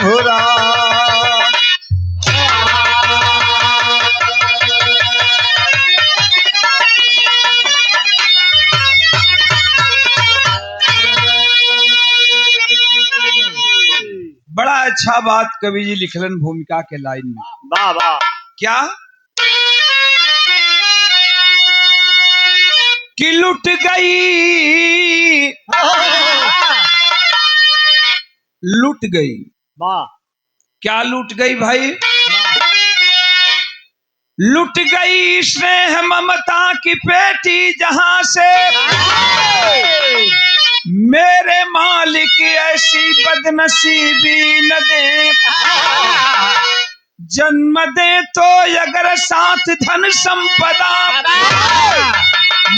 हो राम। बड़ा अच्छा बात कवि जी लिखलन भूमिका के लाइन में। वाह वाह। क्या कि लुट गई, लुट गई। वाह। क्या लुट गई भाई? लुट गई स्नेह ममता की पेटी जहां से मेरे मालिक ऐसी बदनसीबी न दे। जन्म दे तो अगर साथ धन संपदा,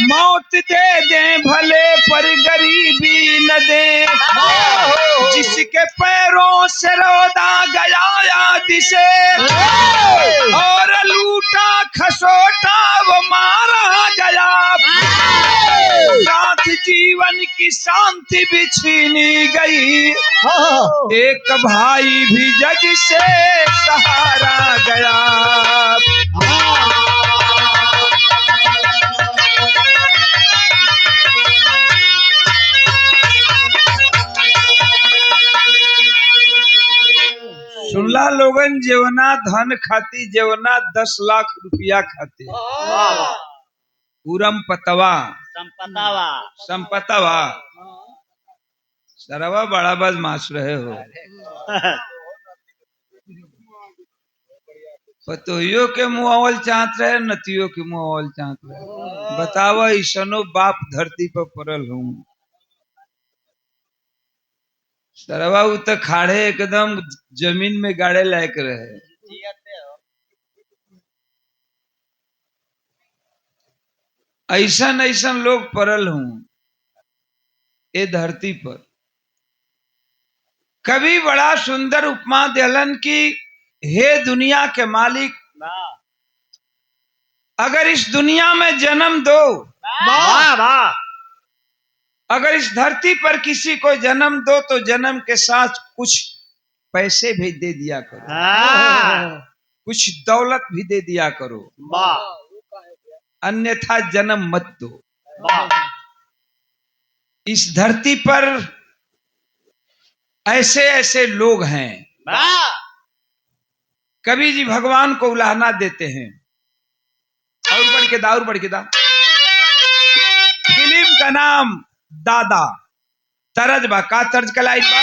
मौत दे दे भले पर गरीबी न दे। जिसके पैरों से रोदा गया याद से और लूटा खसोटा वो मारा गया। साथ जीवन की शांति भी छीनी गई, एक भाई भी जग से सहारा गया। सुनला लोगन, जेवना धन खाती, जेवना 10 लाख रुपया खाती, पूरम पतवा संपतावा संपतवा सरवा बड़ा बदमाश रहे हो। पतोहियों के मुआवल चाहत रहे, नतियों के मुआवल चाहत रहे। बतावा ईसनो बाप धरती पर पड़ल हूँ। सरवा उ तो खाड़े एकदम जमीन में गाड़े लायक रहे। ऐसन ऐसन लोग पड़ल हूँ ये धरती पर। कभी बड़ा सुंदर उपमा देलन की, हे दुनिया के मालिक, अगर इस दुनिया में जन्म दो, वाह वाह, अगर इस धरती पर किसी को जन्म दो तो जन्म के साथ कुछ पैसे भी दे दिया करो, कुछ दौलत भी दे दिया करो, अन्यथा जन्म मत दो। इस धरती पर ऐसे ऐसे लोग हैं, कवि जी भगवान को उलाहना देते हैं। और बढ़ के दा, और बढ़ के दा। फिल्म का नाम दादा। तरज बा का तर्ज कलाई बा,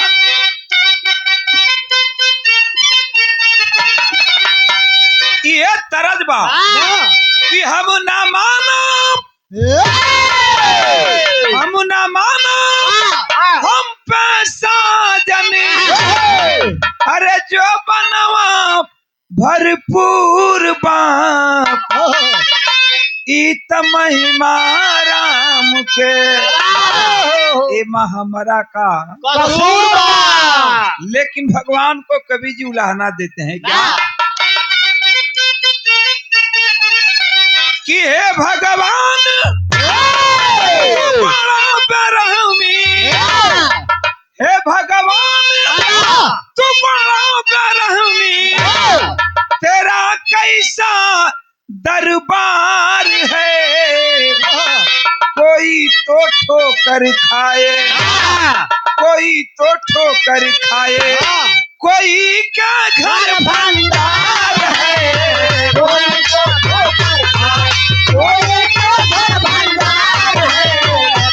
ये तरज बा कि हम ना मानो, हम ना मानो, हम पैसा जने, अरे जो बनवा भरपूर बाप, इत महिमा राम के ए हमरा का। लेकिन भगवान को कवि जी उलाहना देते हैं क्या कि हे भगवान बड़ा बेरहमी, हे भगवान तू बड़ा बेरहमी, तेरा कैसा दरबार है। कोई तो ठोकर खाए, कोई तो ठोकर खाए, कोई का घर भंडार है। कोई तो ठोकर खाए, कोई का घर भंडार है।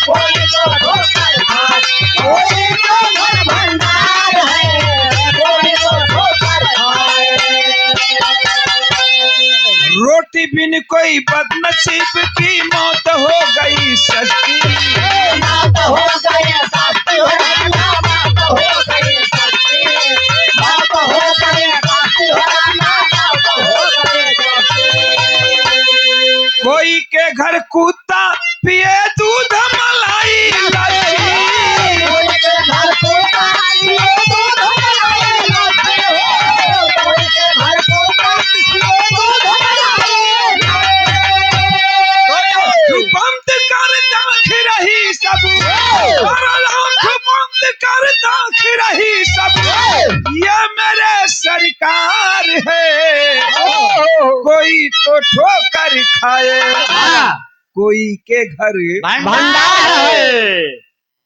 कोई तो ठोकर खाए, कोई का घर भंडार है। कोई तो ठोकर खाए। रोटी बिन कोई बदनसीब की मौत हो गई सस्ती, मौत हो गई सस्ती, मौत हो गई सस्ती, मौत हो गई सस्ती, मौत हो गई सस्ती। कोई के घर कुत्ता पिए दूध मलाई लस्सी, कोई के घर कुत्ता पिए दूध मलाई लस्सी, कोई के घर कुत्ता पिए दूध मलाई लस्सी। तो ठोकर खाए, कोई के घर भंडार है।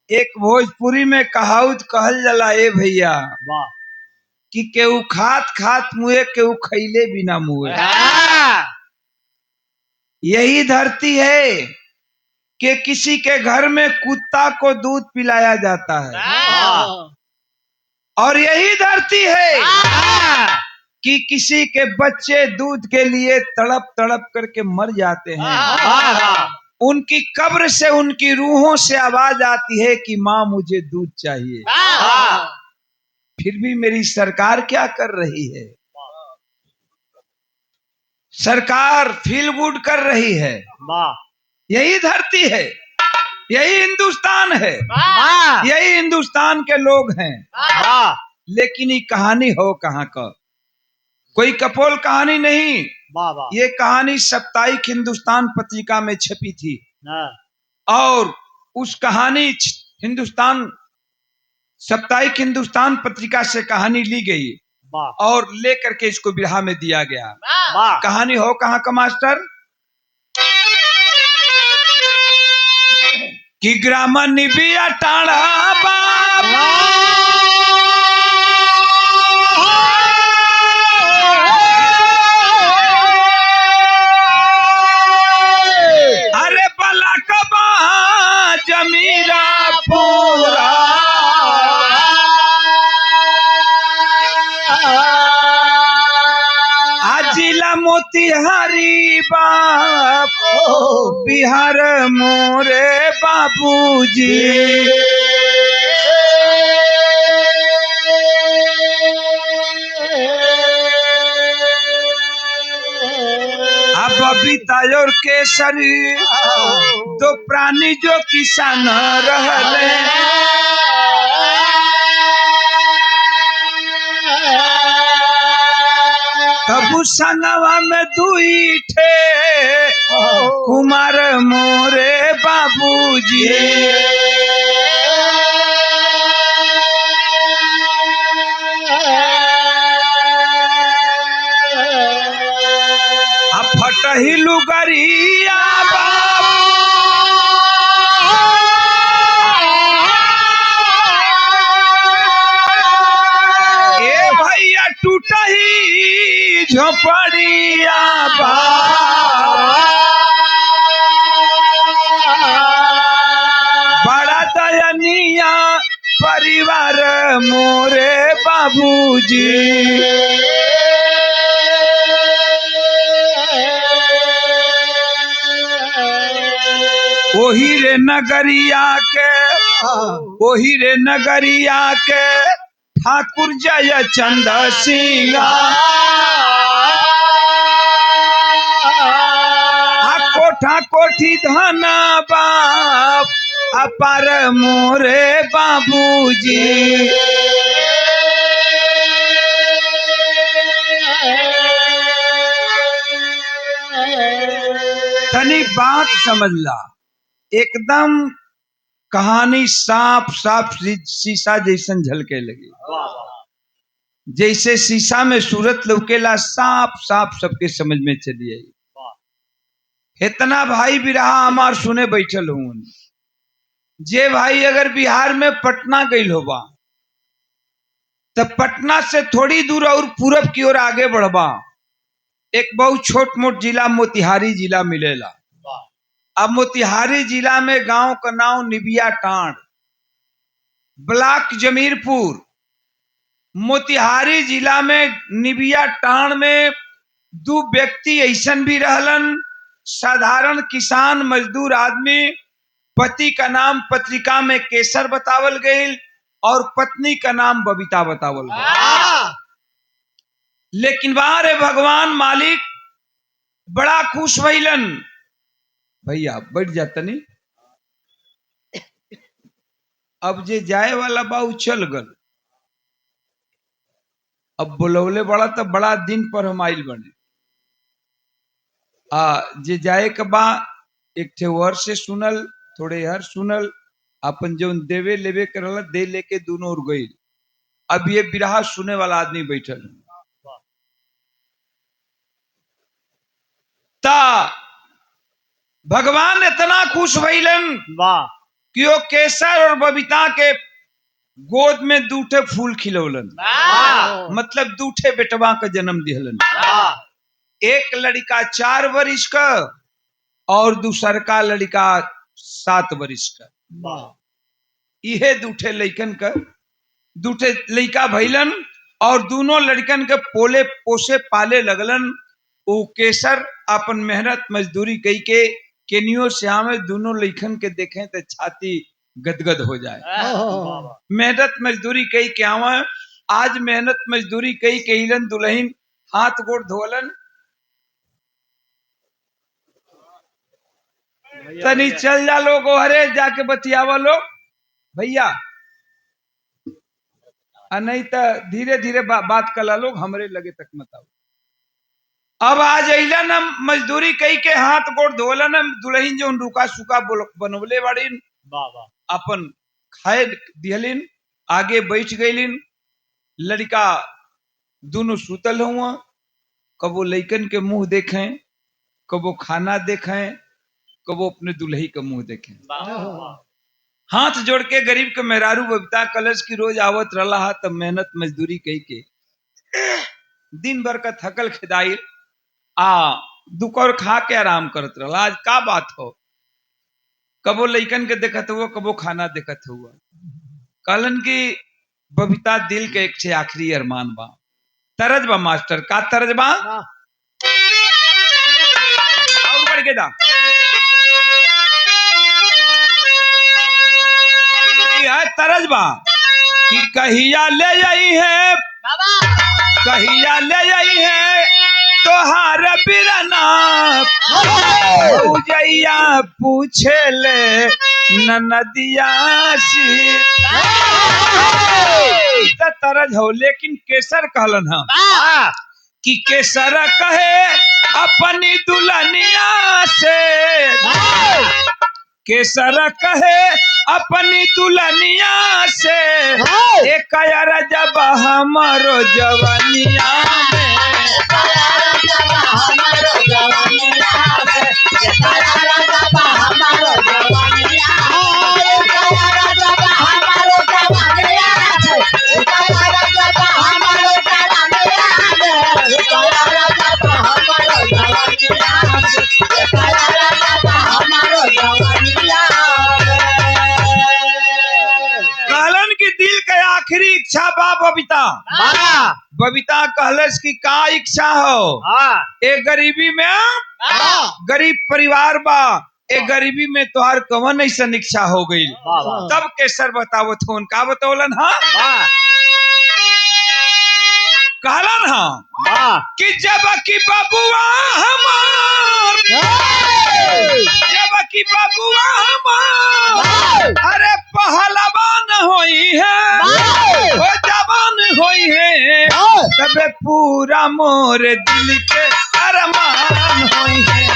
एक भोजपुरी में कहावत कहल जाला ए भैया वाह कि केहू खात खात मुए, केहू खैले बिना मुए। यही धरती है कि किसी के घर में कुत्ता को दूध पिलाया जाता है, और यही धरती है कि किसी के बच्चे दूध के लिए तड़प तड़प करके मर जाते हैं। उनकी कब्र से, उनकी रूहों से आवाज आती है कि माँ मुझे दूध चाहिए। फिर भी मेरी सरकार क्या कर रही है? सरकार फील गुड कर रही है। यही धरती है, यही हिंदुस्तान है, यही हिंदुस्तान के लोग हैं। लेकिन ये कहानी हो कहाँ का? कोई कपोल कहानी नहीं। ये कहानी साप्ताहिक हिंदुस्तान पत्रिका में छपी थी, और उस कहानी हिंदुस्तान साप्ताहिक हिंदुस्तान पत्रिका से कहानी ली गई और लेकर के इसको बिरहा में दिया गया। कहानी हो कहाँ का मास्टर? कि ग्राम निबिया टाड़ा बाबा, अरे बला कबा जमीरा पूरा, जिला मोतिहारी बाप बिहार मोरे बाबूजी। अब बबीता और केसरी दो प्राणी जो किसान रहले, तबु संगवा में दुई ठे कुमार मोरे बाबूजी। फटही लुगरिया ए भैया टूटही झोपड़िया बड़ा दयनीय परिवार मोरे बाबूजी। ओही रे नगरिया के, ओही रे नगरिया के ठाकुर जय चंद सिंह, कोठा कोठी धन बाप अपार मोरे बाबूजी। तनी बात समझ ला, एकदम कहानी साफ साफ शीशा जैसन झलके लगी, जैसे शीशा में सूरत लौकेला, साफ साफ सबके समझ में चली आई। इतना भाई बिरहा हमार सुने बैठल हूं। जे भाई अगर बिहार में पटना गई होबा, तब पटना से थोड़ी दूर और पूरब की ओर आगे बढ़बा, एक बहुत छोट मोट जिला मोतिहारी जिला मिलेला। अब मोतिहारी जिला में गांव का नाम निबिया टांड, ब्लॉक जमीरपुर। मोतिहारी जिला में निबिया टांड में दो व्यक्ति ऐसन भी रहलन, साधारण किसान मजदूर आदमी। पति का नाम पत्रिका में केसर बतावल गई और पत्नी का नाम बबीता बतावल गई। लेकिन बाहर भगवान मालिक बड़ा खुश भइलन। भैया बैठ जाता नहीं, अब जे जाए वाला बा उ चल गल। अब बोलौले बड़ा तो बड़ा दिन पर हम आइल बने। जे जाए के बा एक ठे वर से सुनल, थोड़े हर सुनल, अपन जो देवे लेवे करला दे लेके दोनों उड़ गई। अब ये बिरहा सुने वाला आदमी बैठल। ता भगवान इतना खुश भइलन वाह कि वो केसर और बबीता के गोद में दूठे फूल खिलौलन, मतलब दूठे बेटवा का जन्म दिहलन। एक लड़का 4 वर्ष का और दूसर का लड़का 7 वर्ष का। इहे दूठे लड़कन का दूठे लड़का भइलन और दोनों लड़कन के पोले पोसे पाले लगलन। वो केसर अपन मेहनत मजदूरी कई के केनियो श्याम दोनों लड़कन के देखें तो छाती गदगद हो जाए। मेहनत मजदूरी कई के आवा, आज मेहनत मजदूरी कई के हिलन दुल्हन हाथ गोड़ धोलन, तनी चल जा लोग अरे जाके बतियावा लोग भैया, नहीं तो धीरे धीरे बात कला लोग, हमरे लगे तक मत आओ। अब आज अइलन मजदूरी कई के हाथ गोड़ धोलन, दुल्हन जो रुका सुका बनवले बाड़ीन अपन खाए दिहलिन, आगे बैठ गईलिन। लड़का दोनों सुतल हुआ, कबो लइकन के मुंह देखें, कबो खाना देखें, कबो अपने दुल्ही का मुंह देखें। हाथ जोड़ के गरीब के मेहरारू बबीता कलश की रोज आवत रहा, तब मेहनत मजदूरी कई के दिन भर का थकल खिदाई दुकर खा के आराम करत रहा। आज का बात हो, कबो लइकन के देखत हुआ, कबो खाना देखत हुआ। कहलन की बबीता दिल के एक से आखिरी अरमान बा। तरज बा मास्टर, का तरज बा और बढ़ के दा तरज बा कि कहिया ले आई है, कहिया ले आई है तोहार बिरना, पूजैया पूछे ले ननदिया सी। तरज हो, लेकिन केसर कहलन हम कि केसर कहे अपनी दुल्हनिया से, केसर कहे अपनी दुल्हनिया से, एक जब हमारो जवानिया में, कहलन की दिल के आखिरी इच्छा बा बबीता। बबीता कहलस की का इच्छा हो, ए गरीबी में गरीब परिवार बा, ए गरीबी में तोहार कवन ऐसा इच्छा हो गई। तब केसर बतावत हो, का बतौलन कहलन कि जब की बबुआ हमार, जब की बबुआ हमार अरे पहलवान होई है, वो जवान होई है, तबे पूरा मोर दिल के अरमान होई है।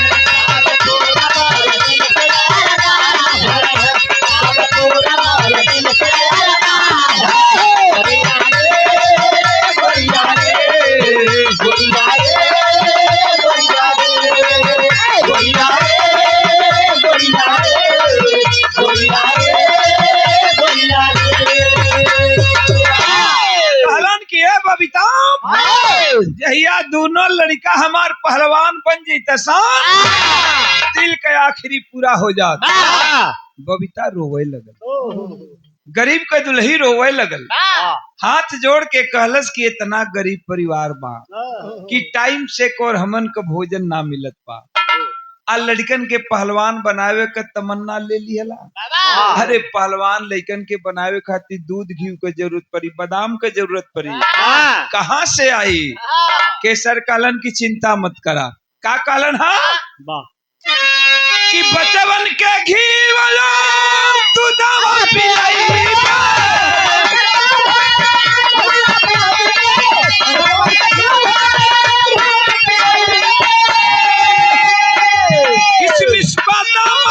जहिया दोनों लड़का हमार पहलवान बन जैता दिल के आखिरी पूरा हो जाता। बबीता रोवे लगल, गरीब के दुल्ही रोवे लगल, हाथ जोड़ के कहलस कि इतना गरीब परिवार बा कि टाइम से कोर हमन का भोजन ना मिलत बा, आ लड़कन के पहलवान बनावे का तमन्ना ले लिहला। अरे पहलवान लड़कन के बनावे खातिर दूध घी के जरूरत पड़ी, बादाम के जरूरत पड़ी, कहाँ से आई। केसर कालन की चिंता मत करा, का कालन कि बचवन के घी वाला तू दवा पिलाई, किशमिश बादाम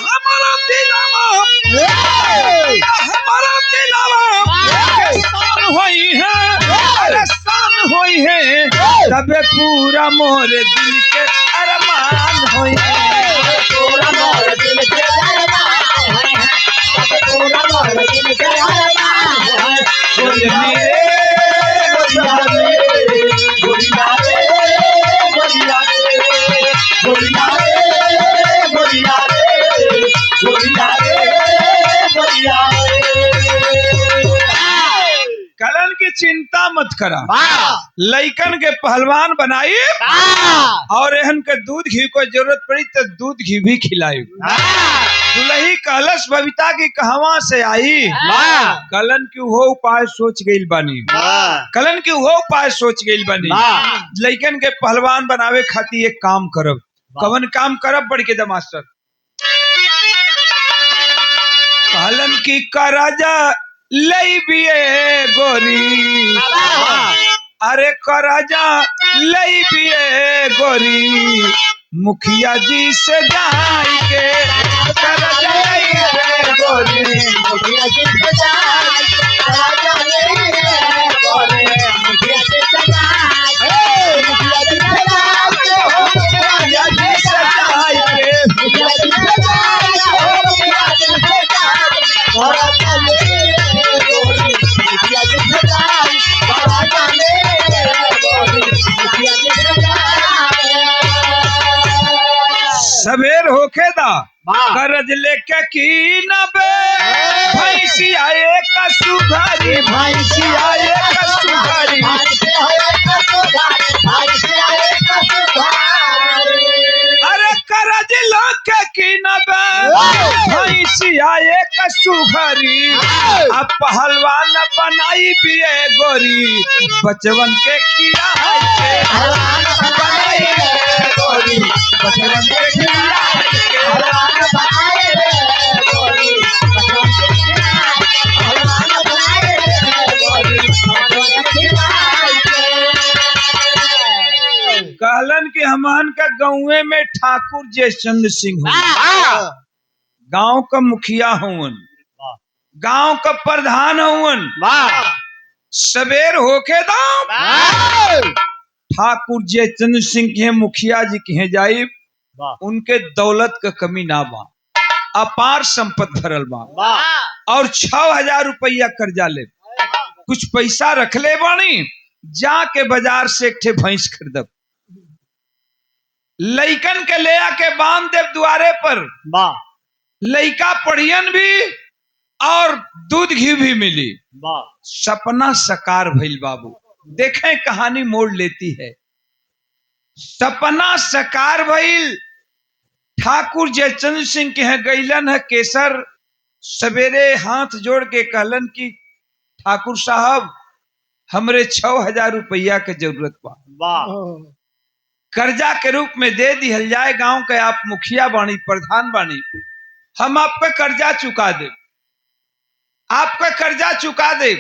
हमारा दिलवा पूरा मोर दिल के अरमान होई पूरा मोर दिल के अरमान है, पूरा मोर दिल के अरमान है। गोरिया रे गोरिया रे, गोरिया रे, गोरिया रे, गोरिया रे, गोरिया रे, गोरिया रे, गोरिया रे। कलन की चिंता मत करा, वाह लइकन के पहलवान बनाई वाह और एहन के दूध घी को जरूरत पड़ी तो दूध घी भी खिलाई। दुलही कहलस बबीता की कहवा से आई, वाह कलन की वो उपाय सोच गई बानी, वाह कलन की वो उपाय सोच गई बानी। लइकन के पहलवान बनावे खातिर एक काम करब। कवन काम करब बड़ के मास्टर? कहलन की कराजा लई बिये गोरी, अरे कराजा लई बिये गोरी, मुखिया जी से जाई के कराजा लई बिये गोरी, मुखिया जी से जाई के कराजा लई बिये गोरी, मुखिया जी से जाई के, मुखिया जी से जाई के, मुखिया जी से जाई के, मुखिया जी से जाई के, मुखिया जी से जाई कराजा लई बिये गोरी, मुखिया जी से जाई कराजा लई बिये गोरी, मुखिया जी से जाई। सवेर होके दा वाह करज लेके की नबे भैंसिया एक सुघरी, भैंसिया एक सुघरी, अरे करज लेके की नबे भैंसिया एक सुघरी, अब पहलवान बनाई पिए गोरी, बचवन के खियाई के बनाई पिए गोरी, बचवन के खियाई के। कहलन कि हमन का गाँवे में ठाकुर जयचंद्र सिंह हुआ, गांव का मुखिया हुवन, गांव का प्रधान हुवन। सवेर होके दाम ठाकुर जयचंद्र सिंह के मुखिया जी के जाई, उनके दौलत का कमी ना बा, अपार संपत्ति भरल बा और 6,000 रुपया कर्जा ले, कुछ पैसा रख ले बानी, जाके बाजार से एक ठे भैंस खरीदब, लइकन के ले आके बांध देव द्वारे पर, लइका पढ़ियन भी और दूध घी भी मिली। सपना साकार भइल बाबू, देखें कहानी मोड़ लेती है। सपना साकार भइल, ठाकुर जयचंद्र सिंह के यहाँ गईलन है केसर, सवेरे हाथ जोड़ के कहलन कि ठाकुर साहब हमरे 6,000 रुपया के जरूरत बा, कर्जा के रूप में दे दिहल जाए, गांव के आप मुखिया बानी, प्रधान बानी, हम आपका कर्जा चुका दे, आपका कर्जा चुका दे।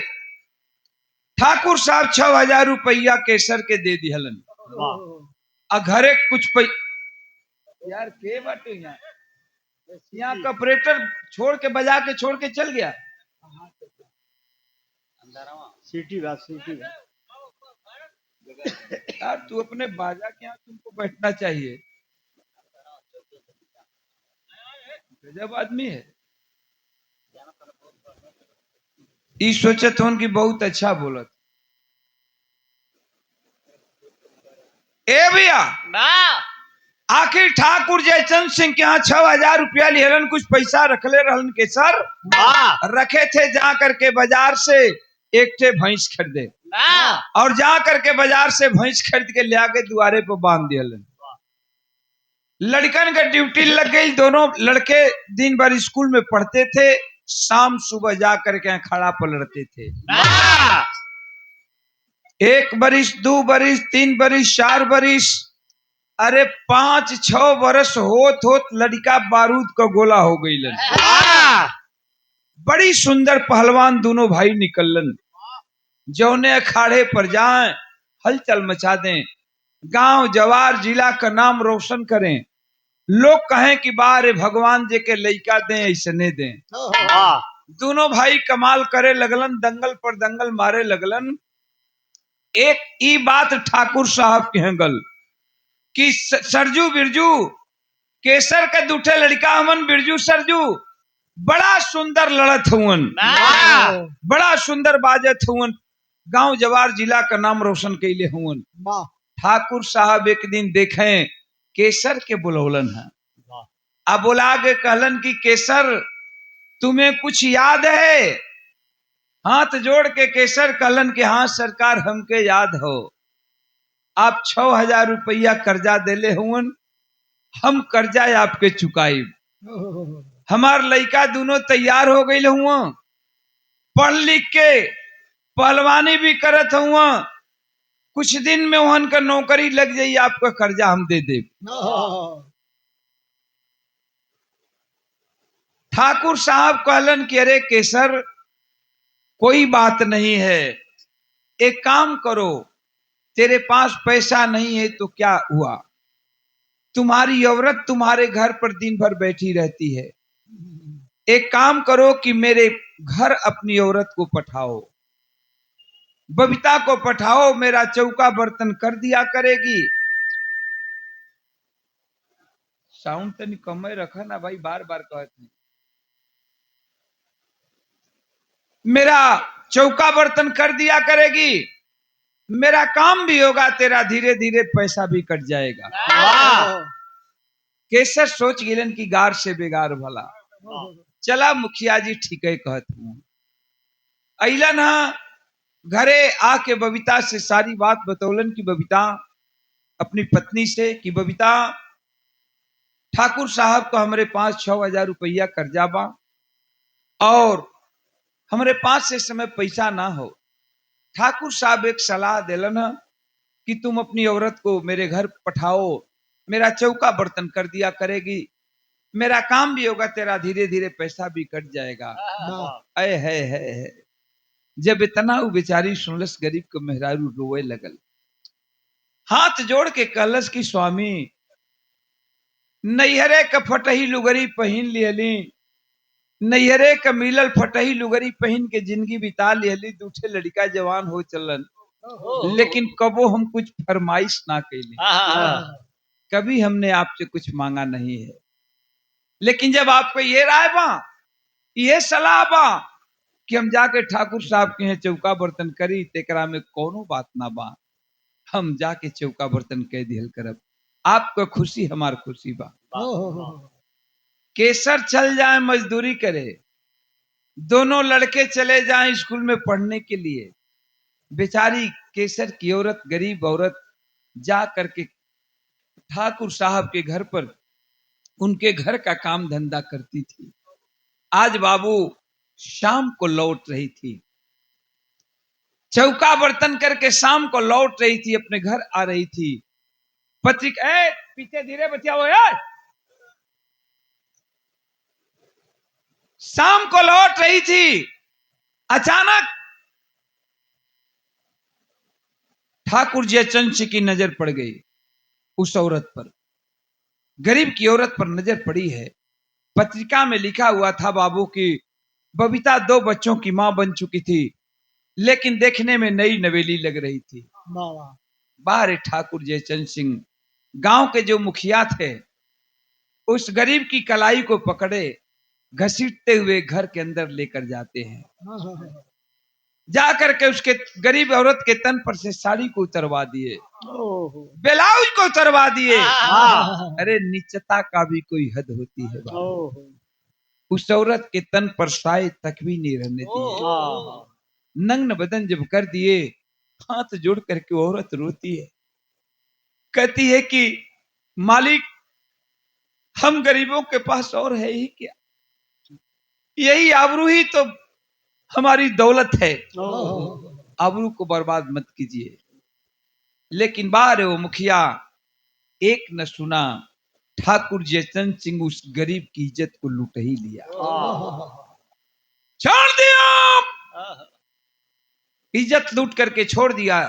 ठाकुर साहब 6,000 रुपया केसर के दे दिहलन, घरे कुछ यार के बाटे यहाँ का ऑपरेटर छोड़ के बजा के छोड़ के चल गया। सीटी बा, सीटी बा। यार तू अपने बाजा के यहाँ तुमको बैठना चाहिए, गजब आदमी है। इस सोचत हूं कि बहुत अच्छा बोलत। ए भैया आखिर ठाकुर जयचंद सिंह के यहाँ 6,000 रुपया लिहलन, कुछ पैसा रखले रहलन के सर, रखे थे, जा करके बाजार से एक ठे भैंस खरीदे और जा करके बाजार से भैंस खरीद के ले आके द्वारे पर बांध दिहलन। लड़कन का ड्यूटी लग गई, दोनों लड़के दिन भर स्कूल में पढ़ते थे, शाम सुबह जा करके खड़ा पलटते थे। 1 बरिस 2 बरिस 3 बरिस 4 बरिस, अरे 5-6 बरस होत लड़का बारूद का गोला हो गई। बड़ी सुंदर पहलवान दोनों भाई निकलन, जौने अखाड़े पर जाएं हलचल मचा दें, गांव जवार जिला का नाम रोशन करें, लोग कहें कि बारे भगवान जी के लइका दें, ऐसने दें। दोनों भाई कमाल करे लगलन, दंगल पर दंगल मारे लगलन। एक ई बात ठाकुर साहब के गल, कि सरजू बिरजू केसर का दूठे लड़का हमन बिरजू सरजू बड़ा सुंदर लड़त हुवन, बड़ा सुंदर बाजत हुवन, गांव जवार जिला का नाम रोशन कैले हुवन। ठाकुर साहब एक दिन देखें केसर के बुलौलन है, अब बुला के कहलन कि केसर तुम्हें कुछ याद है? हाथ जोड़ के केसर कहलन कि हाँ सरकार हमके याद हो, आप 6,000 रुपया कर्जा देले हुवन, हम कर्जा आपके चुकाई। हमार लड़का दोनों तैयार हो गई हुआ, पढ़ लिख के पहलवानी भी करत हुआ, कुछ दिन में वहन का नौकरी लग जाई, आपका कर्जा हम दे दे। ठाकुर साहब कहलन कि अरे केसर कोई बात नहीं है, एक काम करो, तेरे पास पैसा नहीं है तो क्या हुआ, तुम्हारी औरत तुम्हारे घर पर दिन भर बैठी रहती है, एक काम करो कि मेरे घर अपनी औरत को पठाओ, बबीता को पठाओ, मेरा चौका बर्तन कर दिया करेगी। साउंड तो नहीं कम रखा ना भाई, बार बार कहते हैं। मेरा चौका बर्तन कर दिया करेगी, मेरा काम भी होगा, तेरा धीरे धीरे पैसा भी कट जाएगा। केसर सोच गिलन की गार से बेगार भला, चला मुखिया जी ठीक है कहत हूं। अलन घरे आके बबीता से सारी बात बतौलन कि बबीता अपनी पत्नी से कि बबीता ठाकुर साहब को हमारे पास 6,000 रुपया कर्जा बा और हमारे पास से समय पैसा ना हो। ठाकुर साहब एक सलाह दिलन कि तुम अपनी औरत को मेरे घर पठाओ, मेरा चौका बर्तन कर दिया करेगी, मेरा काम भी होगा, तेरा धीरे धीरे पैसा भी कट जाएगा। अय है। जब इतना वो बेचारी सुनलस गरीब को मेहरारू रोए लगल, हाथ जोड़ के कहलस कि स्वामी नैहरे का फटही लुगरी पहन लियली, नैहरे का मिलल फटही लुगरी पहन के जिंदगी बिता लियली, दूठे लड़का जवान हो चलन, लेकिन कबो हम कुछ फरमाइश ना कैली, कभी हमने आपसे कुछ मांगा नहीं है। लेकिन जब आपको ये राय बा, ये सलाह बा कि हम जाके ठाकुर साहब के यहाँ चौका बर्तन करी, तेकरा में कोनो बात ना बा, हम जाके चौका बर्तन कह दिहल करब, आपका खुशी हमार खुशी बा। केसर चल जाए मजदूरी करे, दोनों लड़के चले जाएं स्कूल में पढ़ने के लिए, बेचारी केसर की औरत गरीब औरत जा करके ठाकुर साहब के घर पर उनके घर का काम धंधा करती थी। आज बाबू शाम को लौट रही थी, चौका बर्तन करके शाम को लौट रही थी, अपने घर आ रही थी। पत्रिका पीछे धीरे बचाओ यार। शाम को लौट रही थी, अचानक ठाकुर जयचंद सिंह की नजर पड़ गई उस औरत पर, गरीब की औरत पर नजर पड़ी है। पत्रिका में लिखा हुआ था बाबू की बबीता 2 बच्चों की मां बन चुकी थी, लेकिन देखने में नई नवेली लग रही थी। बाहर ठाकुर जयचंद सिंह गांव के जो मुखिया थे, उस गरीब की कलाई को पकड़े घसीटते हुए घर के अंदर लेकर जाते हैं। जाकर के उसके गरीब औरत के तन पर से साड़ी को उतरवा दिए, ब्लाउज को उतरवा दिए। अरे नीचता का भी कोई हद होती है बाबू। उस औरत के तन पर साए तक भी नहीं रहने दिए, नग्न बदन जब कर दिए, हाथ जोड़ करके औरत रोती है, कहती है कि मालिक हम गरीबों के पास और है ही क्या, यही आबरू ही तो हमारी दौलत है, आबरू को बर्बाद मत कीजिए। लेकिन बाहर वो मुखिया एक न सुना, ठाकुर जयचंद सिंह उस गरीब की इज्जत को लूट ही लिया, छोड़ दिया, इज्जत लूट करके छोड़ दिया।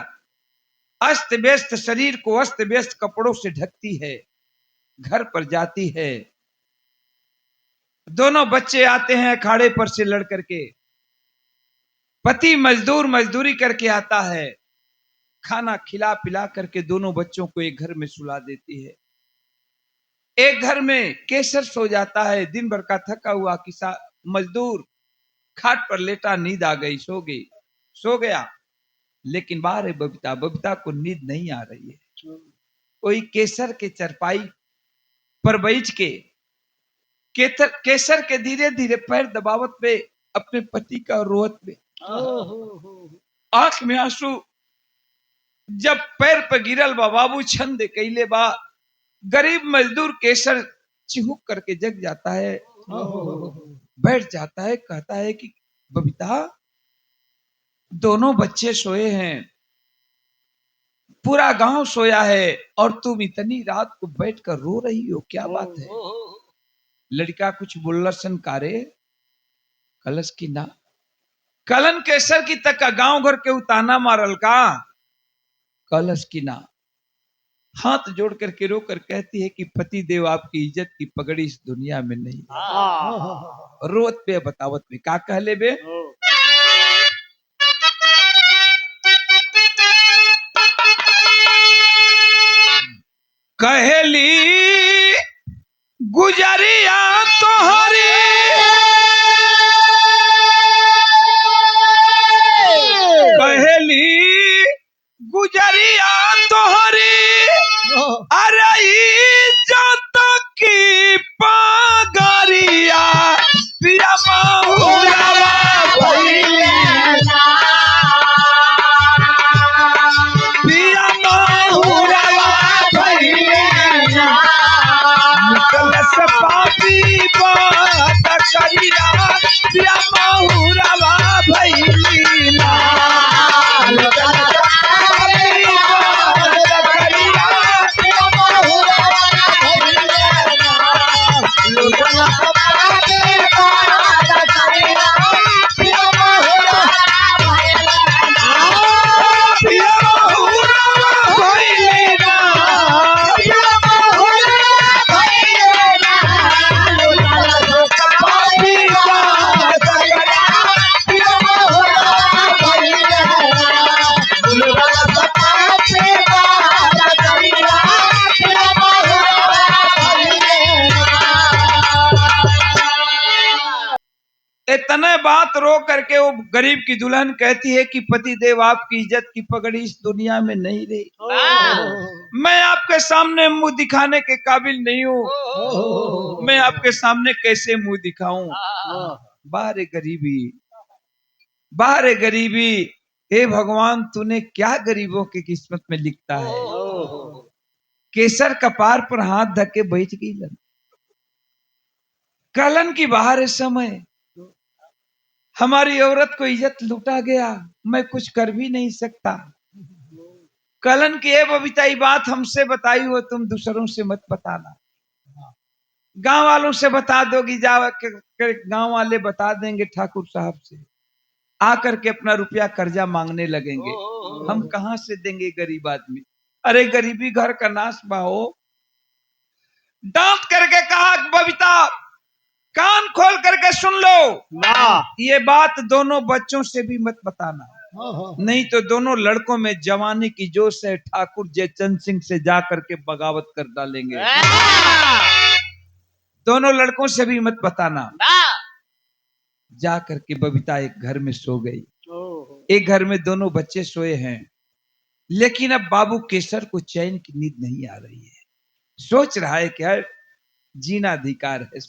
अस्त व्यस्त शरीर को अस्त व्यस्त कपड़ों से ढकती है, घर पर जाती है, दोनों बच्चे आते हैं अखाड़े पर से लड़ करके, पति मजदूरी करके आता है, खाना खिला पिला करके दोनों बच्चों को एक घर में सुला देती है। एक घर में केसर सो जाता है। दिन भर का थका हुआ मजदूर खाट पर लेटा, नींद आ गई, सो गया। लेकिन बाहर है बबीता, बबीता को नींद नहीं आ रही है। कोई केसर के चरपाई पर बैठ के केसर के धीरे धीरे पैर दबावत पे अपने पति का रोवत पे, आंख में आंसू जब पैर पे गिरल बा, बाबू छंद कैले बा, गरीब मजदूर केसर चिहुक करके जग जाता है, बैठ जाता है, कहता है कि बबीता, दोनों बच्चे सोए हैं, पूरा गांव सोया है, और तुम इतनी रात को बैठकर रो रही हो, क्या बात है? लड़का कुछ बोलसन कारे कलश की ना, कलन केसर की तक का गांव घर के उताना मारल का, कलश की ना। हाथ जोड़ करके रो कर कहती है कि पति देव आपकी इज्जत की पगड़ी इस दुनिया में नहीं। रोत पे बतावत में का कहले बे, कहेली गुजरिया तोहरी, कहेली गुजरिया तोहरी, अरे इज्जत की पगड़िया पिया महुरवा भइले ना, पिया महुरवा भइले ना, कलश पापी बात करिया पिया महुरवा भइले ना, इतने बात रो करके वो गरीब की दुल्हन कहती है कि पति देव आपकी इज्जत की पगड़ी इस दुनिया में नहीं रही। मैं आपके सामने मुंह दिखाने के काबिल नहीं हूँ, मैं आपके सामने कैसे मुंह दिखाऊं। बाहर गरीबी, बाहर गरीबी, हे भगवान तूने क्या गरीबों की किस्मत में लिखता है। केसर कपार पर हाथ धके बैठ गई। कलन की बाहर समय हमारी औरत को इज्जत लूटा गया, मैं कुछ कर भी नहीं सकता। कलन की ये बबीता बात हमसे बताई हो, तुम दूसरों से मत बताना, गांव वालों से बता दोगी, जा गांव वाले बता देंगे ठाकुर साहब से, आकर के अपना रुपया कर्जा मांगने लगेंगे, हम कहां से देंगे गरीब आदमी। अरे गरीबी घर का नाश बाहो। डांट करके कहा बबीता कान खोल करके सुन लो, ये बात दोनों बच्चों से भी मत बताना, नहीं तो दोनों लड़कों में जवानी की जोश है, ठाकुर जयचंद सिंह से जा करके बगावत कर डालेंगे। दोनों लड़कों से भी मत बताना। जा करके बबीता एक घर में सो गई। एक घर में दोनों बच्चे सोए हैं, लेकिन अब बाबू केसर को चैन की नींद नहीं आ रही है। सोच रहा है कि जीना अधिकार है,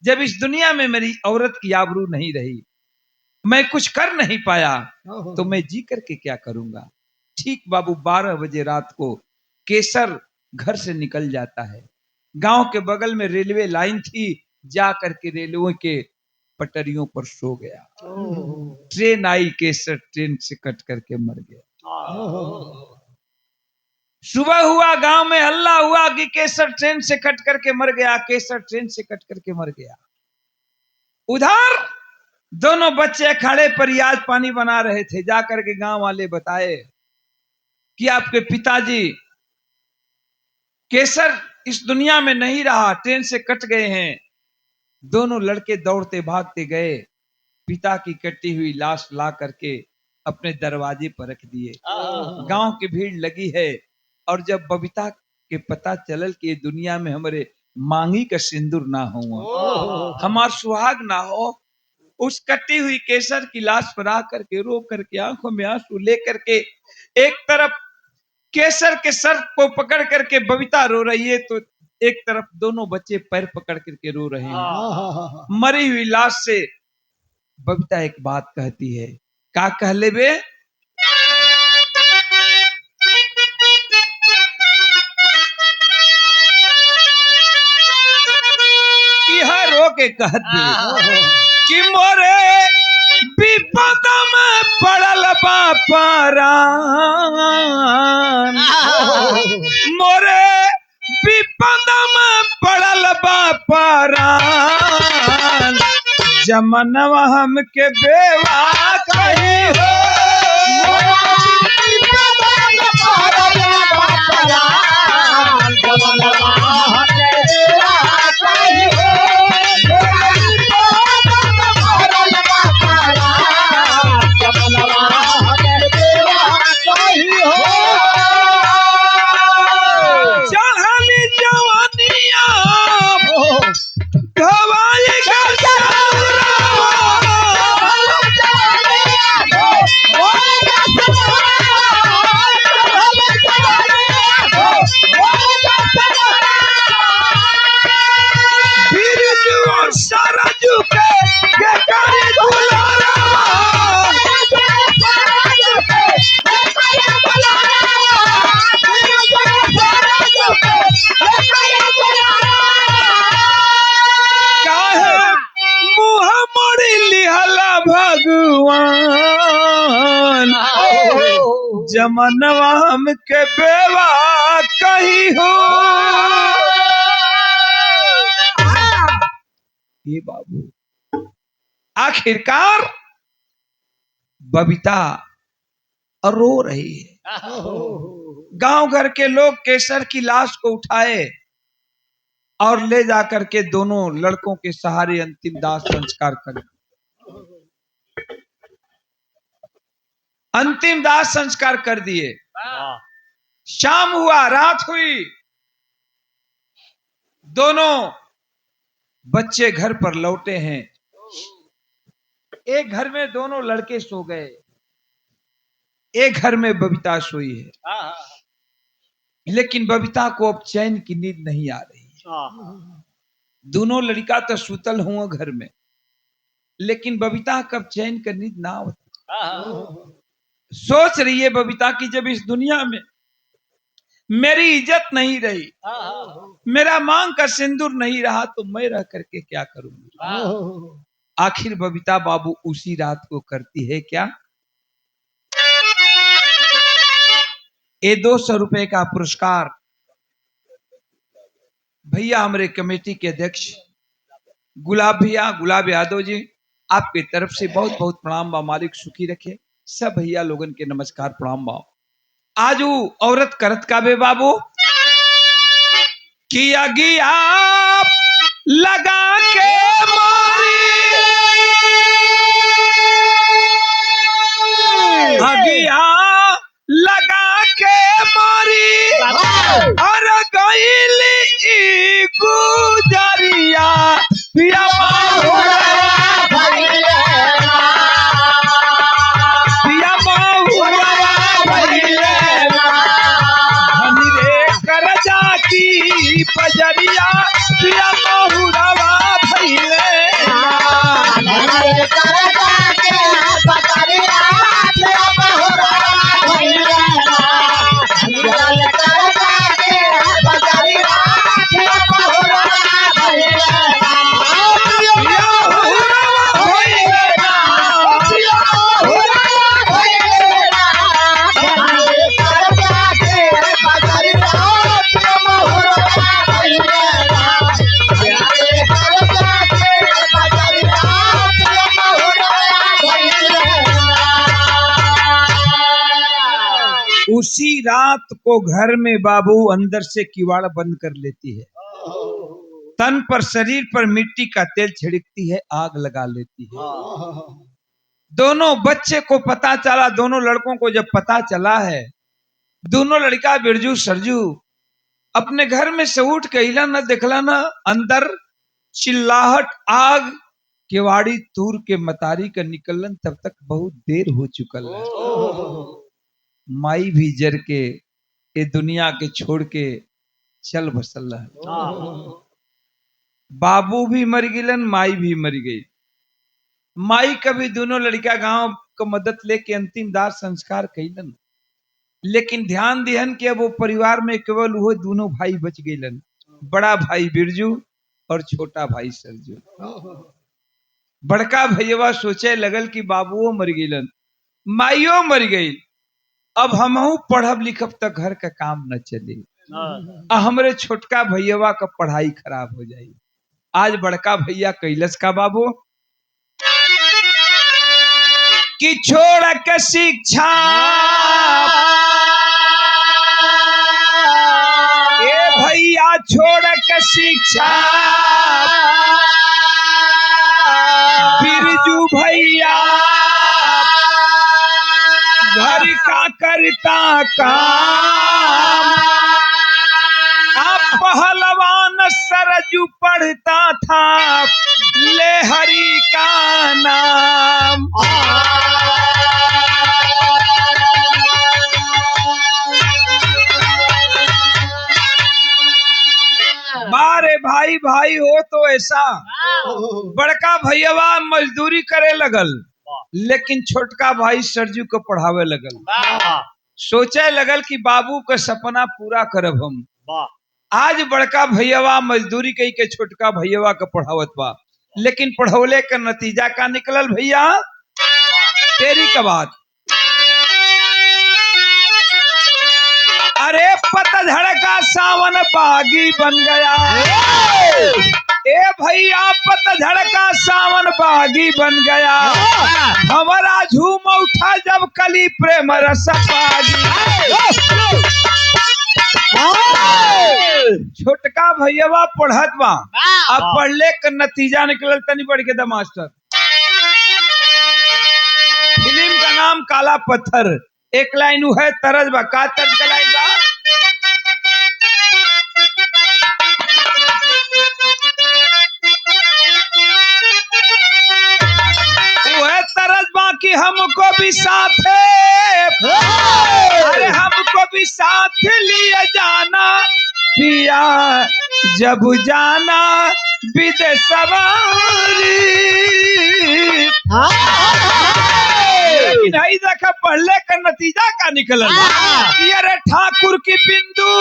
जब इस दुनिया में मेरी औरत की आबरू नहीं रही, मैं कुछ कर नहीं पाया, तो मैं जी करके क्या करूंगा। ठीक बाबू 12 बजे रात को केसर घर से निकल जाता है। गांव के बगल में रेलवे लाइन थी, जा करके रेलवे के पटरियों पर सो गया। ट्रेन आई, केसर ट्रेन से कट करके मर गया। सुबह हुआ, गांव में हल्ला हुआ कि केसर ट्रेन से कट करके मर गया, केसर ट्रेन से कट करके मर गया। उधर दोनों बच्चे खड़े परियाज पानी बना रहे थे। जाकर के गांव वाले बताए कि आपके पिताजी केसर इस दुनिया में नहीं रहा, ट्रेन से कट गए हैं। दोनों लड़के दौड़ते भागते गए, पिता की कटी हुई लाश ला करके अपने दरवाजे पर रख दिए। गांव की भीड़ लगी है और जब बबीता के पता चलल कि दुनिया में हमारे मांगी का सिंदूर ना हो, हमार सुहाग ना हो, उस कटी हुई केसर की लाश पर आकर के रो करके आंखों में आंसू लेकर के एक तरफ केसर के सर को पकड़ करके बबीता रो रही है, तो एक तरफ दोनों बच्चे पैर पकड़ करके रो रहे हैं। मरी हुई लाश से बबीता एक बात कहती है, का कहले बे? यह रो के कहती कि मोरे विपद में पड़ल बापरान, मोरे विपद में पड़ल बापरान, जमनवा हमके बेवा कही हो। चढ़ली जवानिया घवाई का सरजू के करी दुलारा मुँह मोड़ी लिहला भगवान, जमनवा हमके बेवा कही हो। ये बाबू आखिरकार बबीता रो रही है। गांव घर के लोग केसर की लाश को उठाए और ले जाकर के दोनों लड़कों के सहारे अंतिम दाह संस्कार कर, अंतिम दाह संस्कार कर दिए। शाम हुआ, रात हुई, दोनों बच्चे घर पर लौटे हैं। एक घर में दोनों लड़के सो गए, एक घर में बबीता सोई है, लेकिन बबीता को अब चैन की नींद नहीं आ रही। दोनों लड़का तो सुतल हुआ घर में, लेकिन बबीता कब चैन का नींद ना होती। सोच रही है बबीता की, जब इस दुनिया में मेरी इज्जत नहीं रही, मेरा मांग का सिंदूर नहीं रहा, तो मैं रह करके क्या करूंगी। आखिर बबीता बाबू उसी रात को करती है क्या? ये 200 रुपए का पुरस्कार भैया हमारे कमेटी के अध्यक्ष गुलाब यादव जी, आपकी तरफ से बहुत बहुत प्रणाम बा। मालिक सुखी रखे। सब भैया लोगन के नमस्कार प्रणाम बा। आज वो औरत करत का बे बाबू कि अगिया लगा के मारी, अगिया लगा के मारी, अरे गईली गुजरिया पिया बजरिया पिया बहुरावा भइले। उसी रात को घर में बाबू अंदर से किवाड़ बंद कर लेती है, तन पर शरीर पर मिट्टी का तेल छिड़कती है, आग लगा लेती है। दोनों बच्चे को पता चला, दोनों लड़कों को जब पता चला है, दोनों लड़का बिरजू सरजू अपने घर में से उठ के हिला न देखला न, अंदर चिल्लाहट आग केवाड़ी तूर के मतारी का निकलन, तब तक बहुत देर हो चुकल है। माई भी जर के ये दुनिया के छोड़ के चल बसल है। बाबू भी मर गिलन, माई भी मर गई। माई कभी दोनों लड़का गांव को मदद लेके अंतिम दाह संस्कार कैलन, लेकिन ध्यान दिहन कि अब वो परिवार में केवल वो दोनों भाई बच गईलन, बड़ा भाई बिरजू और छोटा भाई सरजू। बड़का भैया सोचे लगल कि बाबुओ मर गईलन, माइयो मर गई, अब हमहू पढ़ब लिखब तक घर का काम न चले, हमरे छोटका भैया का पढ़ाई खराब हो जाई। आज बड़का भैया कैलस का बाबू कि छोड़ के शिक्षा, ए भैया छोड़ के शिक्षा, बिरजू भैया घर का करता काम, आप पहलवान सरजू पढ़ता था ले हरि का नाम। बारे भाई भाई हो तो ऐसा, बड़का भैया मजदूरी करे लगल, लेकिन छोटका भाई सरजू को पढ़ावे लगल। सोचे लगल कि बाबू का सपना पूरा करब हम। आज बड़का भैया मजदूरी कई के छोटका भैया का पढ़ावत बा, लेकिन पढ़ौले का नतीजा का निकलल भैया तेरी का बात। अरे पतझड़ का सावन बागी बन गया, ए भैया पतझड़ का सावन बागी बन गया, हमारा झूम उठा जब कली प्रेम रस पागी। छोटका भैया पढ़त बा, अब पढ़ले का नतीजा निकलल तनी बढ़ के द मास्टर। फिल्म का नाम काला पत्थर, एक लाइन है तरज बा, का तर्ज का लाइन बा, वह तरज बा कि हमको भी साथ है, अरे हमको भी साथ लिए जाना पिया, जब जाना विदेश नहीं देखा पढ़ले का नतीजा का निकलल। अरे ठाकुर की बिंदु,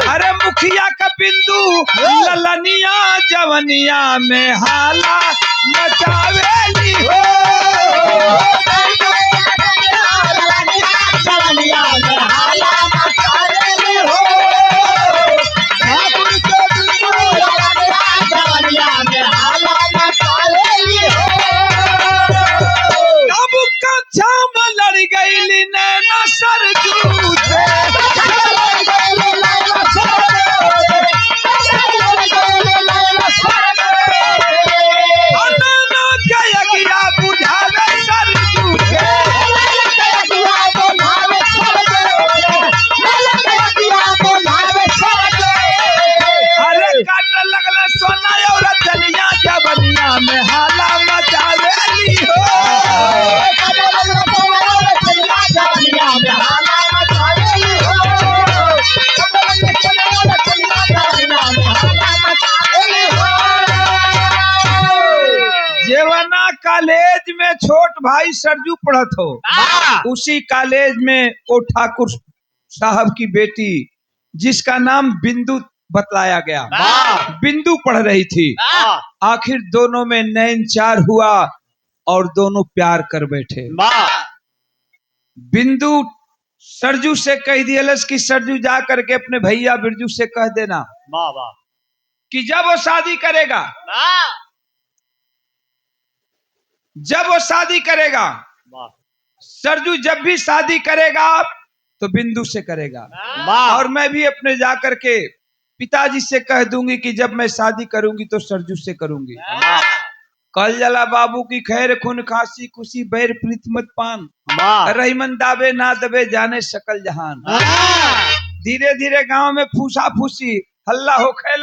अरे मुखिया का बिंदु, ललनिया जवनिया में हाला मचावेली हो। लड़ गई नैना सरजू से, गया बुझावे सरजू से, अरे काट लगल सोना और चलिया जवनिया में हाला मचावेली हो। जेवना कॉलेज में छोट भाई सरजू पढ़त हो, उसी कॉलेज में वो ठाकुर साहब की बेटी जिसका नाम बिंदु बतलाया गया, बिंदु पढ़ रही थी। आखिर दोनों में नैन चार हुआ और दोनों प्यार कर बैठे। बिंदु सरजू से कह दियलस कि सरजू जा करके अपने भैया बिरजू से कह देना कि जब वो शादी करेगा, जब वो शादी करेगा, सरजू जब भी शादी करेगा तो बिंदु से करेगा, और मैं भी अपने जाकर के पिताजी से कह दूंगी कि जब मैं शादी करूंगी तो सरजू से करूंगी। कल जला बाबू की खैर खून खांसी खुशी बैर प्रीत मत पान रहीमन दावे ना दबे जाने सकल जहान। धीरे धीरे गांव में फूसा फूसी हल्ला होखे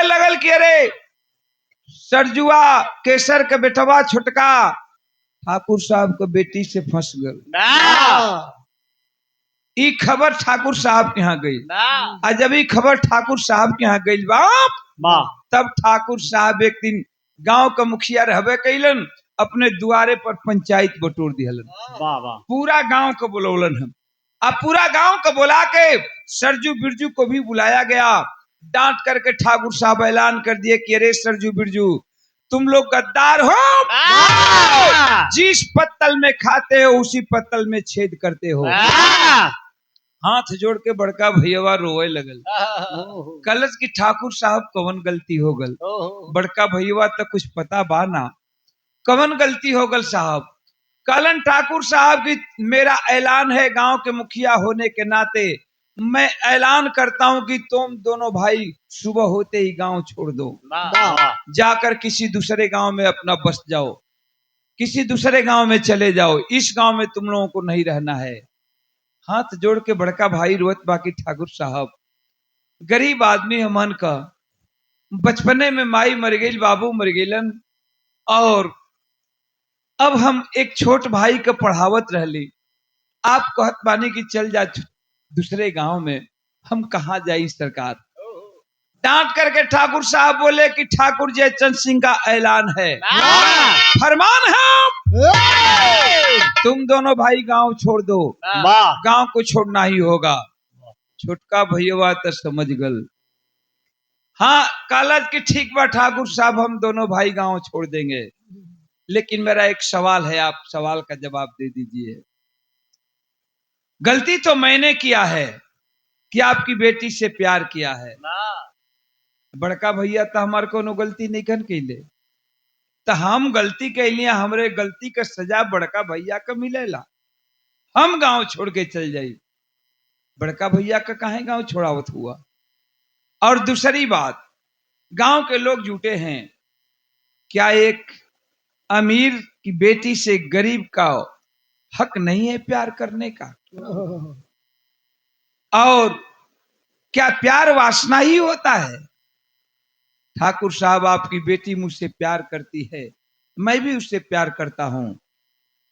लगल कि अरे सरजुआ केसर के बेटवा छुटका ठाकुर साहब के बेटी से फंस गल। ई खबर ठाकुर साहब के यहाँ गई। और जब ई खबर ठाकुर साहब के यहाँ गई बाप तब ठाकुर साहब एक दिन गांव का मुखिया रहबे कैलन अपने दुआरे पर पंचायत बटोर दिहलन। पूरा गांव को बुलौलन हम। अब पूरा गांव को बुला के सरजू बिरजू को भी बुलाया गया। डांट करके ठाकुर साहब ऐलान कर दिए कि अरे सरजू बिरजू तुम लोग गद्दार हो, जिस पत्तल में खाते हो उसी पत्तल में छेद करते हो। हाथ जोड़ के बड़का भैया रोए लगल। कलश की ठाकुर साहब कवन गलती हो गल। बड़का भैया तो कुछ पता बा ना कवन गलती हो गल साहब। कलन ठाकुर साहब की मेरा ऐलान है गांव के मुखिया होने के नाते मैं ऐलान करता हूं कि तुम दोनों भाई सुबह होते ही गांव छोड़ दो, जाकर किसी दूसरे गांव में अपना बस जाओ, किसी दूसरे गांव में चले जाओ, इस गांव में तुम लोगों को नहीं रहना है। हाथ जोड़ के बड़का भाई रोत बाकी ठाकुर साहब गरीब आदमी हमन का बचपने में माई मर गई बाबू मर गईलन और अब हम एक छोट भाई के पढ़ावत रहली। आप कहत बानी कि चल जा दूसरे गांव में, हम कहा जाई सरकार। डांट करके ठाकुर साहब बोले कि ठाकुर जयचंद सिंह का ऐलान है, फरमान है, तुम दोनों भाई गांव छोड़ दो, गांव को छोड़ना ही होगा। छोटका भैया तो समझ गल। हाँ कालज की ठीक बा ठाकुर साहब हम दोनों भाई गांव छोड़ देंगे, लेकिन मेरा एक सवाल है, आप सवाल का जवाब दे दीजिए। गलती तो मैंने किया है कि आपकी बेटी से प्यार किया है। बड़का भैया तो हमारे को गलती नहीं कर कैले, तो हम गलती कैलिए, हमरे गलती का सजा बड़का भैया का मिलेला, हम गांव छोड़ के चल जाई। बड़का भैया का काहे गांव छोड़ावत हुआ। और दूसरी बात, गांव के लोग जुटे हैं, क्या एक अमीर की बेटी से गरीब का हक नहीं है प्यार करने का? और क्या प्यार वासना ही होता है? ठाकुर साहब आपकी बेटी मुझसे प्यार करती है, मैं भी उससे प्यार करता हूं,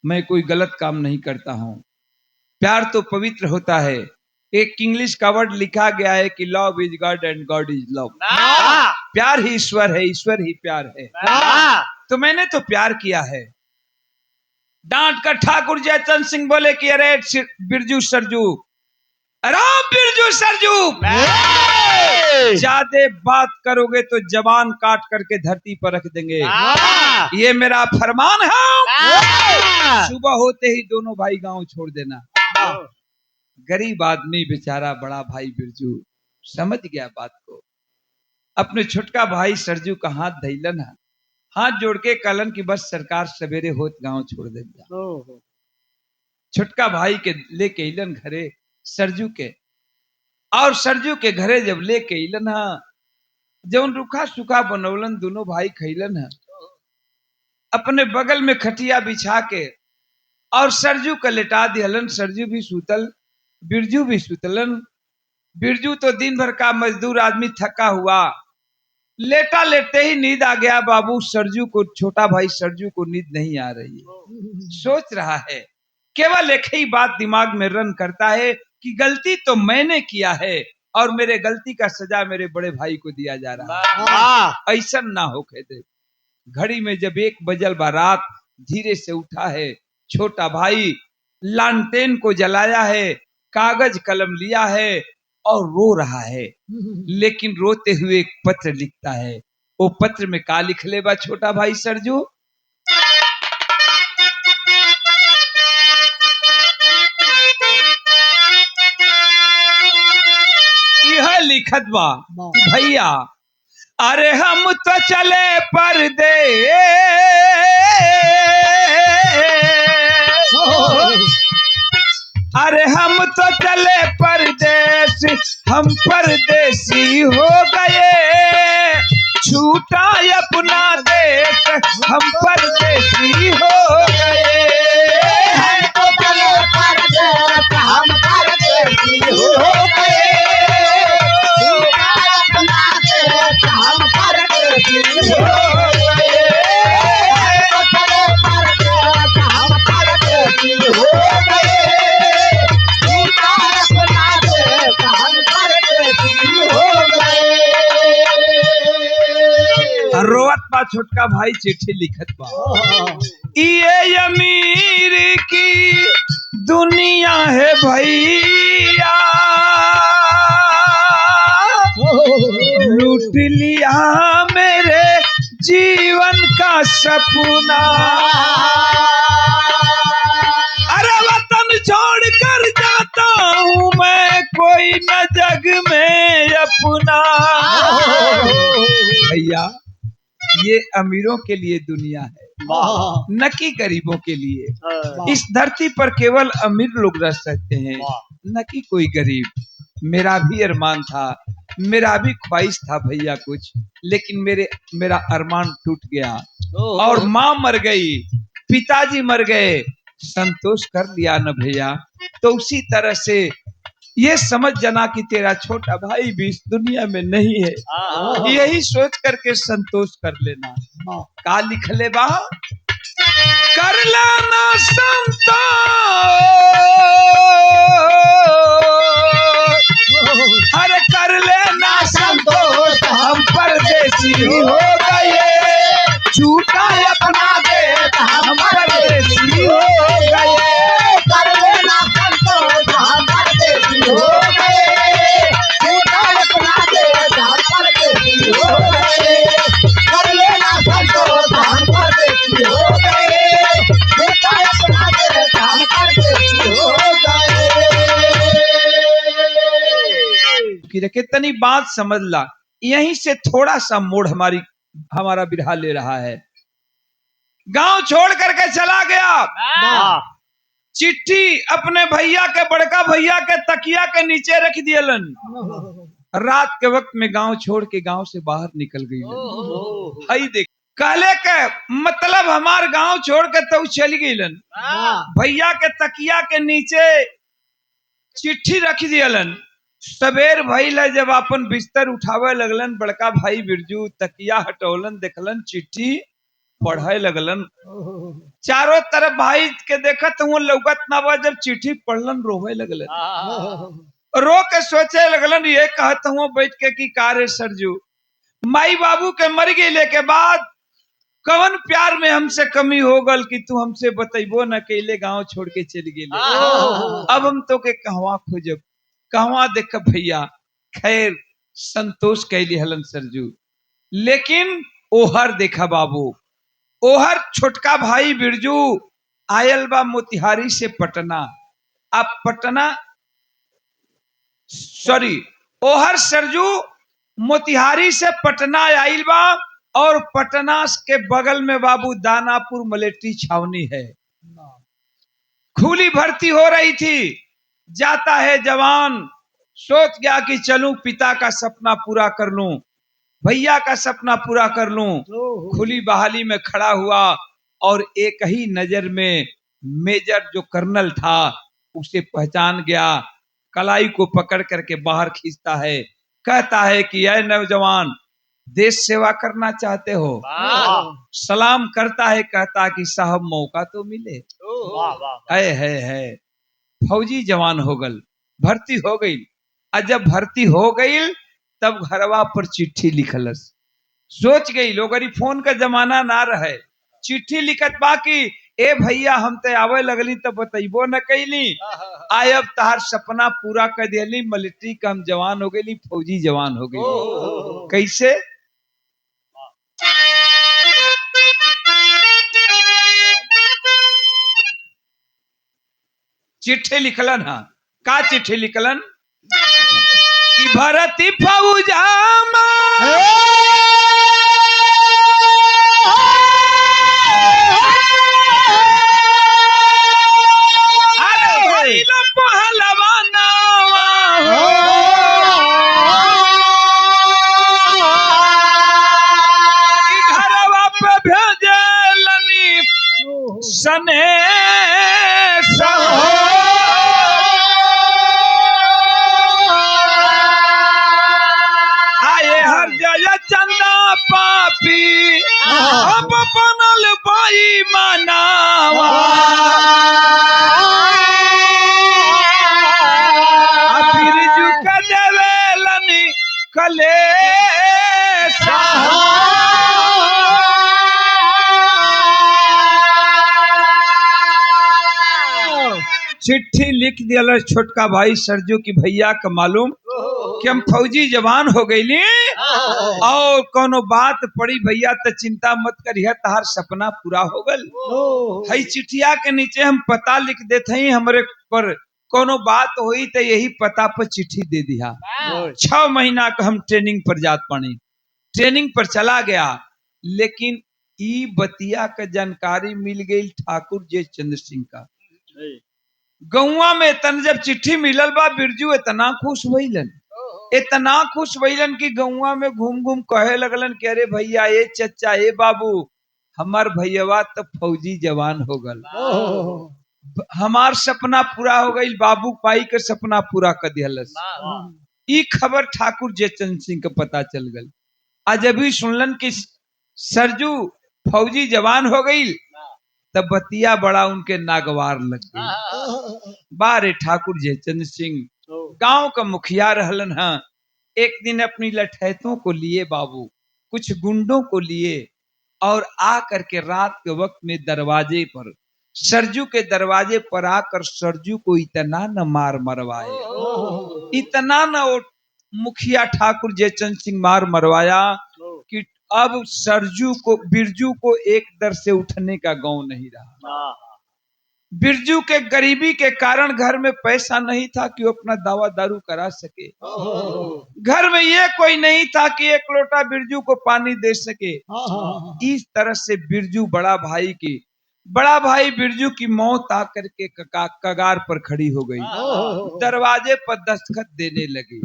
मैं कोई गलत काम नहीं करता हूं। प्यार तो पवित्र होता है। एक इंग्लिश का वर्ड लिखा गया है कि love is God and God is love. प्यार ही ईश्वर है, ईश्वर ही प्यार है। तो मैंने तो प्यार किया है। डांट कर ठाकुर जयचंद सिंह बोले कि अरे बिरजू सरजू, अरे बिरजू सरजू, ज्यादा बात करोगे तो जबान काट करके धरती पर रख देंगे, ये मेरा फरमान है। सुबह होते ही दोनों भाई गांव छोड़ देना। गरीब आदमी बेचारा बड़ा भाई बिरजू समझ गया बात को। अपने छोटका भाई सरजू का हाथ धैलन है, हाथ जोड़ के कलन की बस सरकार सवेरे होत गांव छोड़ देगा। छोटका भाई के लेके इलन घरे सरजू के, और सरजू के घरे जब लेके इलन है, जब रूखा सूखा बनौलन दोनों भाई खैलन है, अपने बगल में खटिया बिछा के और सरजू का लेटा दिहलन। सरजू भी सुतल, बिरजू भी सुतलन। बिरजू तो दिन भर का मजदूर आदमी थका हुआ, लेटा लेटे ही नींद आ गया। बाबू सरजू को, छोटा भाई सरजू को नींद नहीं आ रही है, सोच रहा है, केवल एक ही बात दिमाग में रन करता है कि गलती तो मैंने किया है और मेरे गलती का सजा मेरे बड़े भाई को दिया जा रहा है। ऐसा ना हो दे। घड़ी में जब 1 बजल बारात, धीरे से उठा है छोटा भाई, लालटेन को जलाया है, कागज कलम लिया है और रो रहा है। लेकिन रोते हुए एक पत्र लिखता है। वो पत्र में का लिख ले बा छोटा भाई सरजू? यह लिखत बा कि भैया अरे हम तो चले परदेस, अरे हम तो चले परदेस, हम परदेसी हो गए, छूटा अपना देश हम परदेसी हो गए। हमको चले परदेस हम परदेसी हो गए। छूटा अपना देश हम परदेसी हो गए। हमको चले परदेस हम परदेसी हो गए। छूटा अपना देश हम परदेसी हो गए। रोवत बा छोटका भाई चिट्ठी लिखत बा, ये अमीर की दुनिया है भैया, लूट लिया मेरे जीवन का सपना। अरे वतन छोड़ कर जाता हूँ मैं, कोई न जग में अपना। भैया ये अमीरों के लिए दुनिया है, न कि गरीबों के लिए। इस धरती पर केवल अमीर लोग रह सकते हैं, न कि कोई गरीब। मेरा भी अरमान था, मेरा भी ख्वाहिश था भैया कुछ, लेकिन मेरा अरमान टूट गया। और माँ मर गई, पिताजी मर गए, संतोष कर लिया न भैया। तो उसी तरह से ये समझ जाना कि तेरा छोटा भाई भी इस दुनिया में नहीं है, यही सोच करके संतोष कर लेना। का लिख ले बा, कर लेना संतोष, अरे कर लेना संतोष हम परदेसी हो गए। छूटा अपना देश हम परदेसी हो गए। कर लेना संतोष हम परदेसी हो गए। छूटा अपना देश हम परदेसी हो गए। कर लेना संतोष हम परदेसी हो गए। छूटा अपना देश हम परदेसी हो गए। कितनी बात समझ ला, यहीं से थोड़ा सा मोड़ हमारा बिरहा ले रहा है। गांव छोड़ करके चला गया, चिट्ठी अपने भैया के, बड़का भैया के तकिया के नीचे रख दियलन। रात के वक्त में गांव छोड़ के गांव से बाहर निकल गई। हई देख कहले के मतलब हमार गांव छोड़ के तो चली गईलन। भैया के तकिया के नीचे चिट्ठी रख दियलन। सवेर भइल जब अपन बिस्तर उठावे लगलन, बड़का भाई बिरजू तकिया हटौलन, देखलन चिट्ठी पढ़े लगलन। चारों तरफ भाई के देखत हुआ लौकत ना बा, जब चिट्ठी पढ़लन रोवे लगलन। रो के सोचे लगलन, ये कहत हुआ बैठ के कि कारे सरजू, माई बाबू के मर गए के बाद कवन प्यार में हमसे कमी हो गल कि तू हमसे बतैबो न कैले, गांव छोड़ के चल गेले। अब हम तो के कहवा खोजब, कहवा देख भैया। खैर संतोष कैली हलन सरजू, लेकिन ओहर देखा बाबू, ओहर छोटका भाई बिरजू आयल बा मोतिहारी से पटना। अब पटना ओहर सरजू मोतिहारी से पटना आयल बा, और पटना के बगल में बाबू दानापुर मलेट्री छावनी है। खुली भर्ती हो रही थी। जाता है जवान, सोच गया कि चलूं पिता का सपना पूरा कर लूं, भैया का सपना पूरा कर लूं। खुली बहाली में खड़ा हुआ और एक ही नजर में मेजर जो कर्नल था उसे पहचान गया। कलाई को पकड़ करके बाहर खींचता है, कहता है कि ऐ नौजवान, देश सेवा करना चाहते हो? सलाम करता है, कहता कि साहब मौका तो मिले। है फौजी जवान हो गल, भर्ती हो गई। और जब भर्ती हो गई तब घरवा पर चिट्ठी लिखलस। सोच गई लोगरी फोन का जमाना ना रहे, चिट्ठी लिखत बाकी, ए भैया हम ते आवे लगली तो बतैबो न कैली, आयब तहार सपना पूरा कर दिली, मिलिट्री का हम जवान हो गई, फौजी जवान हो गई। कैसे? चिट्ठी लिखलन। हाँ, का चिट्ठी लिखलन कि भरती फौजा अब बनल बाई मानावा बिरजू का देवेलन कले चिट्ठी लिख दिया छोटका भाई सरजू की भैया का मालूम कि हम फौजी जवान हो गईली और कोनो बात पड़ी भैया तो चिंता मत करिए तहार सपना पूरा हो गल। हई चिट्ठिया के नीचे हम पता लिख देते हैं हमरे पर कोनो बात हुई तो यही पता पर चिट्ठी दे दिया। 6 महीना का हम ट्रेनिंग पर जात पानी ट्रेनिंग पर चला गया लेकिन ई बतिया का जानकारी मिल गई ठाकुर जय चंद्र सिंह का गौवा में तन जब चिट्ठी मिलल बा बिरजू इतना खुश भइलन कि गौवा में घूम घूम कहे लगलन कि अरे भैया ए चचा ए बाबू हमार भैया तो फौजी जवान हो गल हमार सपना पूरा हो गई बाबू पाई के सपना पूरा कर दिहलस। ई खबर ठाकुर जयचंद सिंह के पता चल गल। आज अभी सुनलन कि सरजू फौजी जवान हो गई तब बतिया बड़ा उनके नागवार लग गई। बारे ठाकुर जयचंद सिंह गांव का मुखिया रहलन है। एक दिन अपनी लठैतों को लिए बाबू कुछ गुंडों को लिए और आ करके रात के वक्त में दरवाजे पर सरजू के दरवाजे पर आकर सरजू को इतना न मार मरवाए इतना न वो मुखिया ठाकुर जयचंद सिंह मार मरवाया कि अब सरजू को बिरजू को एक दर से उठने का गांव नहीं रहा। बिरजू के गरीबी के कारण घर में पैसा नहीं था कि वो अपना दवा दारू करा सके। घर में ये कोई नहीं था कि एक लोटा बिरजू को पानी दे सके। इस तरह से बिरजू बड़ा भाई बिरजू की मौत आकर के कगार पर खड़ी हो गई। दरवाजे पर दस्तखत देने लगी।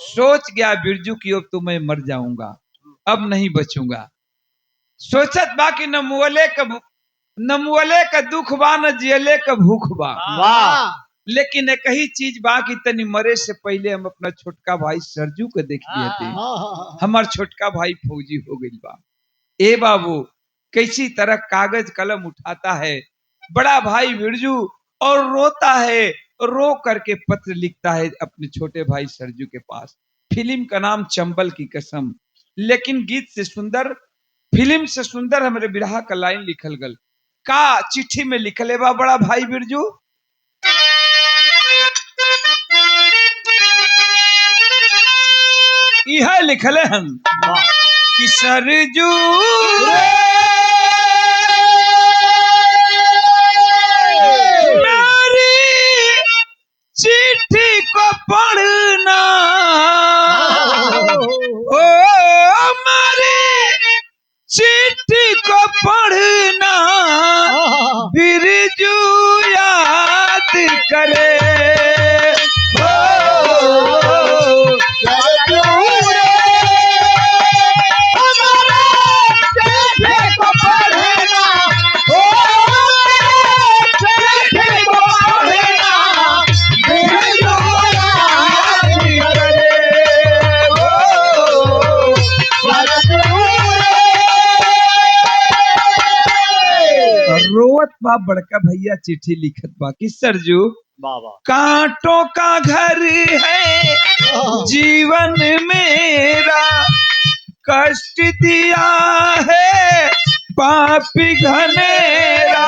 सोच गया बिरजू की अब तो मैं मर जाऊंगा अब नहीं बचूंगा। सोचत बा कि न मुअले का दुख बा न जियले का भूख बा लेकिन एक ही चीज बा कि तनी मरे से पहले हम अपना छोटका भाई सरजू को देख लिए थे। हमार छोटका भाई फौजी हो गई बा। ए बाबू कैसी तरह कागज कलम उठाता है बड़ा भाई बिरजू और रोता है। रो करके पत्र लिखता है अपने छोटे भाई सरजू के पास। फिल्म का नाम चंबल की कसम लेकिन गीत से सुंदर फिल्म से सुंदर हमारे बिरहा का लाइन लिखल गल का चिट्ठी में लिखले बा बड़ा भाई बिरजू यह लिखले हम कि सरजू मेरी चिट्ठी को पढ़ना ओ हमारी चिट्ठी को पढ़ना बिरजू याद करे रोवत बा बड़का भैया चिट्ठी लिखत बा कि सरजू कांटों का घर है जीवन मेरा कष्ट दिया है पापी घनेरा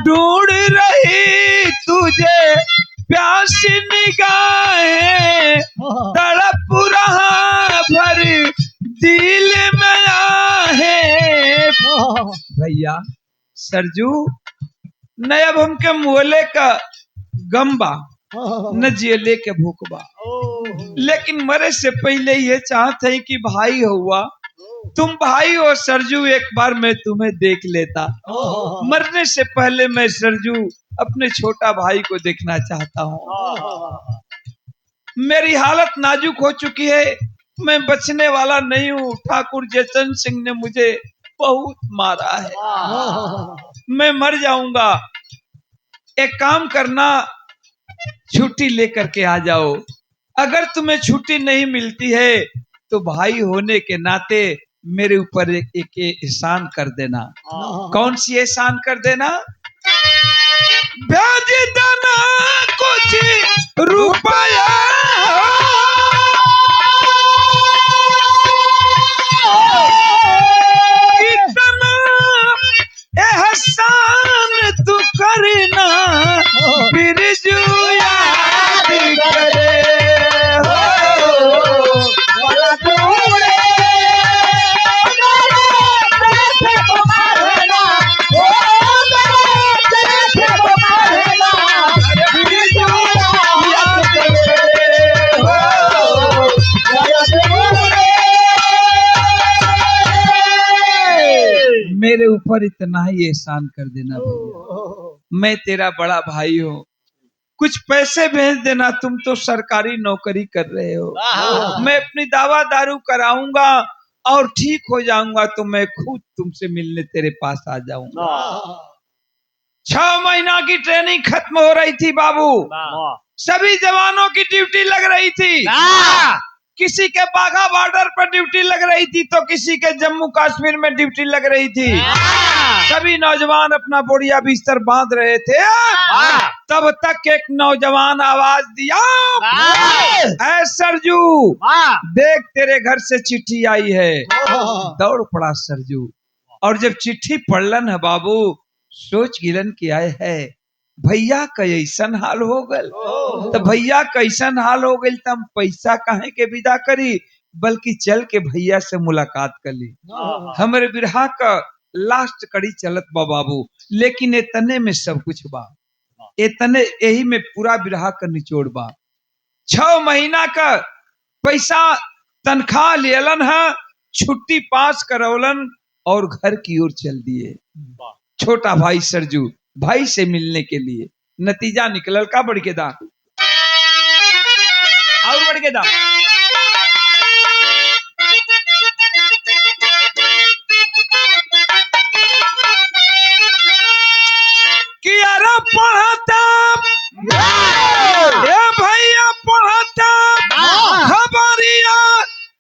ढूंढ रही तुझे प्यासी निगाहें तड़प रहा भर दिल में आहे। भैया सरजू न अब हमके मुहले का गम बा न जियले के भूख बा लेकिन मरे से पहले ये चाहते हैं कि भाई हुआ तुम भाई हो सरजू एक बार मैं तुम्हें देख लेता। मरने से पहले मैं सरजू अपने छोटा भाई को देखना चाहता हूँ। मेरी हालत नाजुक हो चुकी है मैं बचने वाला नहीं हूँ। ठाकुर जयचंद सिंह ने मुझे बहुत मारा है मैं मर जाऊंगा। एक काम करना छुट्टी लेकर के आ जाओ। अगर तुम्हें छुट्टी नहीं मिलती है तो भाई होने के नाते मेरे ऊपर एक एहसान कर देना। कौन सी एहसान कर देना? ब्याज देना कुछ रुपया, कितना एहसान तू करना बिरजू याद करे हो। मेरे ऊपर इतना ही एहसान कर देना भैया, मैं तेरा बड़ा भाई हूँ, कुछ पैसे भेज देना। तुम तो सरकारी नौकरी कर रहे हो, मैं अपनी दवा दारू कराऊंगा और ठीक हो जाऊंगा तो मैं खुद तुमसे मिलने तेरे पास आ जाऊंगा। 6 महीना की ट्रेनिंग खत्म हो रही थी बाबू, सभी जवानों की ड्यूटी लग रही थी। किसी के बाघा बॉर्डर पर ड्यूटी लग रही थी तो किसी के जम्मू कश्मीर में ड्यूटी लग रही थी। सभी नौजवान अपना बोरिया बिस्तर बांध रहे थे, तब तक एक नौजवान आवाज दिया, ऐ सरजू देख तेरे घर से चिट्ठी आई है। दौड़ पड़ा सरजू, और जब चिट्ठी पढ़लन है बाबू, सोच गिलन के आए है भैया कैसन हाल हो गल। तो भैया कैसन हाल हो गई तो हम पैसा काहे के विदा करी, बल्कि चल के भैया से मुलाकात कर ली। हमारे बिरहा का लास्ट कड़ी चलत बा बाबू, लेकिन इतने में सब कुछ बा, इतने यही में पूरा बिरहा का निचोड़ बा। 6 महीना का पैसा तनख्वाह लेलन है, छुट्टी पास करौलन और घर की ओर चल दिए। छोटा भाई सरजू भाई से मिलने के लिए। नतीजा निकलल का बढ़ के दा और बढ़ के दा कि अरे पढ़ता ए भैया पढ़ता खबरिया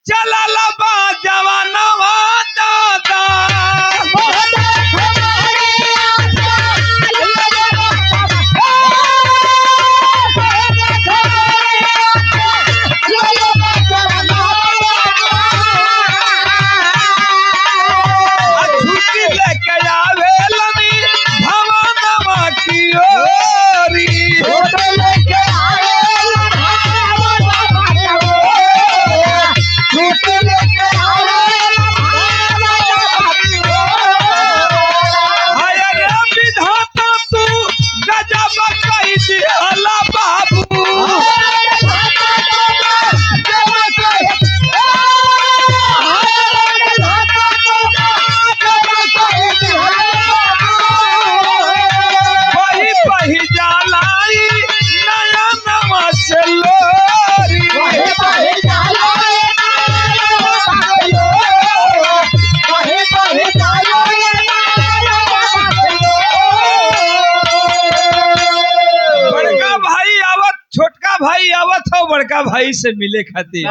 चलल बा जवानवा दादा। भाई आवत हो बड़का भाई से मिले खातिर,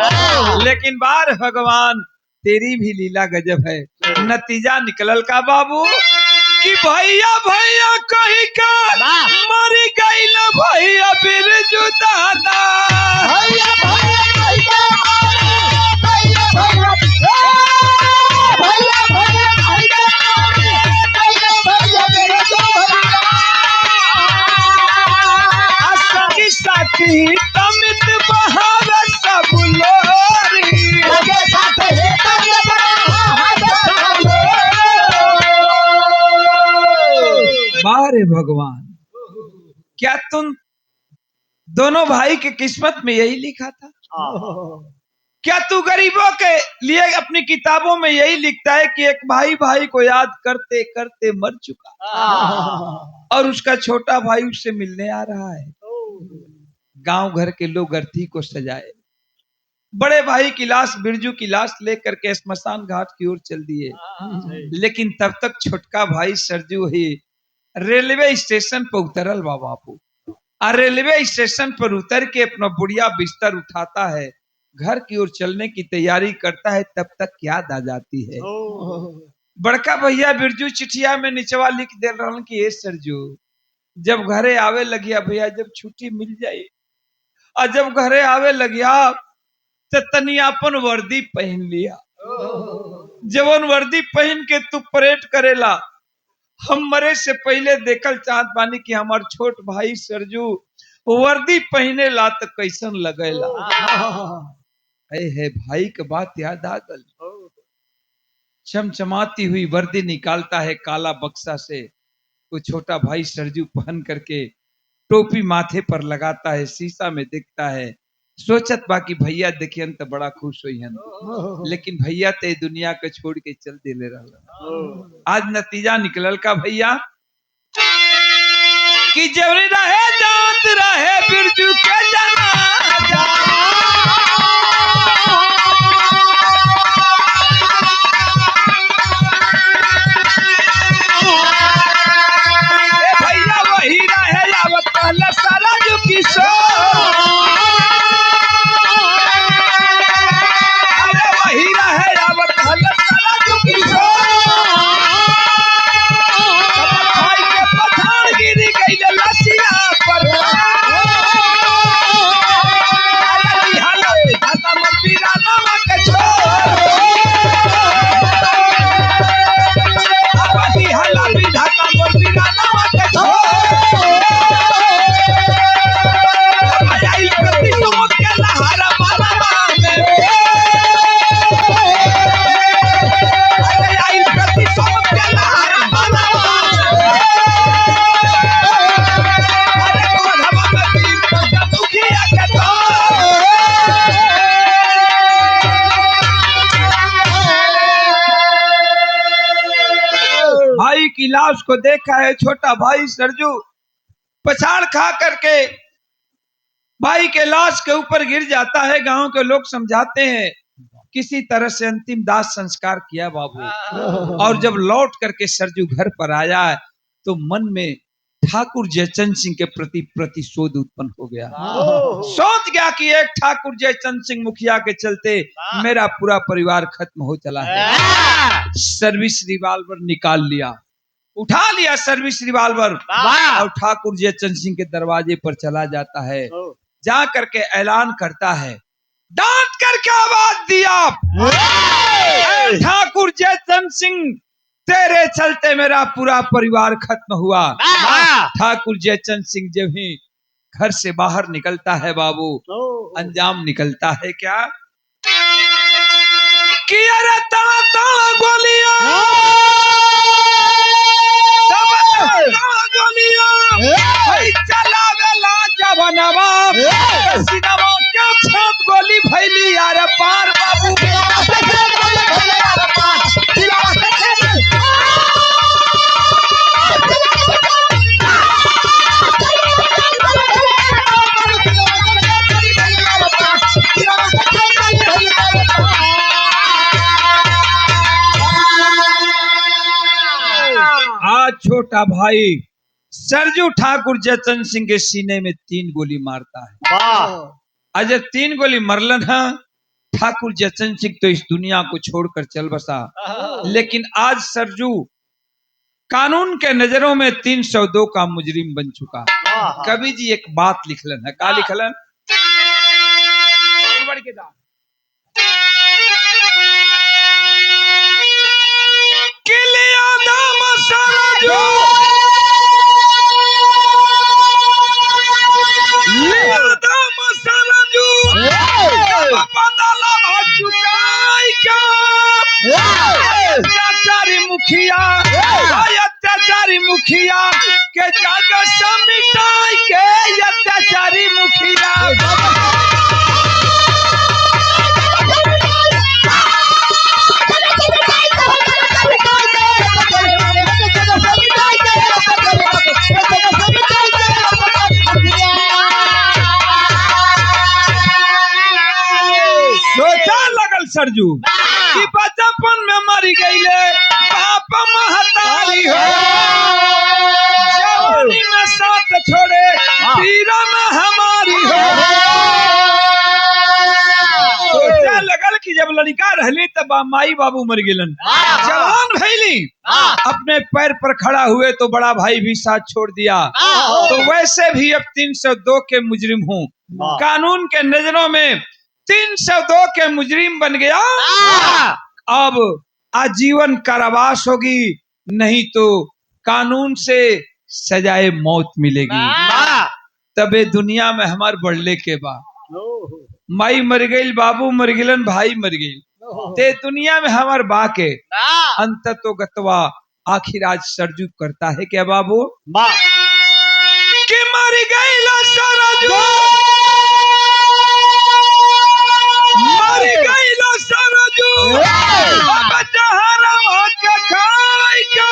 लेकिन बार भगवान तेरी भी लीला गजब है। नतीजा निकलल का बाबू कि भैया भैया कहीं का मरी गई ना भैया बिरजू दादा। भैया भैया कहीं का साथी तमित बहाव सब लोरी बारे भगवान, क्या तुम दोनों भाई के किस्मत में यही लिखा था? क्या तू गरीबों के लिए अपनी किताबों में यही लिखता है कि एक भाई भाई को याद करते करते मर चुका और उसका छोटा भाई उससे मिलने आ रहा है। गांव घर के लोग अर्थी को सजाए, बड़े भाई की लाश बिरजू की लाश लेकर के स्मशान घाट की ओर चल दिए, लेकिन तब तक छोटका भाई सरजू ही रेलवे स्टेशन पर उतरल बाबू। और रेलवे स्टेशन पर उतर के अपना बुढ़िया बिस्तर उठाता है, घर की ओर चलने की तैयारी करता है, तब तक याद आ जाती है। बड़का भैया बिरजू चिठिया में निचवा लिख दे रहा कि ये सरजू जब घरे आवे लगिया भैया, जब छुट्टी मिल जाए और जब घरे आवे लगिया तो तनी अपन वर्दी पहन लिया। जवन वर्दी पहन के तू परेड करेला, हम मरे से पहले देखल चाहत बानी कि हमार छोट भाई सरजू वर्दी पहने ला तो कैसन लगेला। है भाई के बात याद आ गल। चमचमाती हुई वर्दी निकालता है काला बक्सा से, वो छोटा भाई सरजू पहन करके टोपी माथे पर लगाता है, शीशा में देखता है, सोचत बाकी भैया देखियन तो बड़ा खुश हुई हन, लेकिन भैया ते दुनिया के छोड़ के चल दिले रहल। आज नतीजा निकलल का भैया कि जवरी रहे जात रहे बिरजू के जनाजा। भैया वही रहे आवत पहले सरजू किशोर। अरे वही रहे आवत पहले सरजू किशोर। भाई के पठान गिरी गई लसिया पर। अरे हला खाता मत पीरा नमक के छोड़। अबदी हला विधाता मत पीरा नमक के छोड़। आई प्रति समझ के लहरा बाबा में। अरे आई प्रति समझ के लहरा बाबा में। अरे कोधवा में तीन पक्का दुखिया के भाई की लाश को देखा है छोटा भाई सरजू पछाड़ खा करके भाई के लाश के ऊपर गिर जाता है। गांव के लोग समझाते हैं किसी तरह से अंतिम दाह संस्कार किया बाबू। और जब लौट करके सरजू घर पर आया तो मन में ठाकुर जयचंद सिंह के प्रति प्रतिशोध उत्पन्न हो गया। सोच गया कि एक ठाकुर जयचंद सिंह मुखिया के चलते मेरा पूरा परिवार खत्म हो चला है। सर्विस रिवॉल्वर निकाल लिया, उठा लिया सर्विस रिवॉल्वर और ठाकुर जयचंद सिंह के दरवाजे पर चला जाता है। जा करके ऐलान करता है, डांट करके आवाज दिया, ठाकुर जयचंद सिंह तेरे चलते मेरा पूरा परिवार खत्म हुआ। ठाकुर जयचंद सिंह जब ही घर से बाहर निकलता है बाबू, अंजाम निकलता है क्या कि अरे ताला ताला गोलियां चलावेला जवनवा सिनेमा क्या छत गोली भैली यार पार बाबू। आज छोटा भाई सरजू ठाकुर जयचंद सिंह के सीने में 3 गोली मारता है। आज जब 3 गोली मरलन है ठाकुर जयचंद सिंह तो इस दुनिया को छोड़कर चल बसा। लेकिन आज सरजू कानून के नजरों में 302 का मुजरिम बन चुका। कवि जी एक बात लिखलन है, का लिखलन अत्याचारी मुखिया के जागा समिटाई के अत्याचारी मुखिया। सोचा लगल सरजू कि बचपन में मरी गईले बाप महतारी हो, जवानी में साथ छोड़े पीरा में हमारी हो। जब लड़का रहली तब माई बाबू मर गिलन। हाँ। जवान भैली हाँ। अपने पैर पर खड़ा हुए तो बड़ा भाई भी साथ छोड़ दिया। हाँ। तो वैसे भी अब 302 के मुजरिम हूँ, हाँ। कानून के नजरों में 302 के मुजरिम बन गया। हाँ। अब आजीवन कारावास होगी, नहीं तो कानून से सजाए मौत मिलेगी। हाँ। तबे दुनिया में हमार बढ़ले के बाद माई मर गई, बाबू मर गिलन, भाई मर गई, ते दुनिया में हमार बा के हाँ। अंत तो गतवा आखिर आज सरजू करता है क्या बाबू माँ कि मर गई सरजू, मर गई सरजू, अब जहरवा के खाई का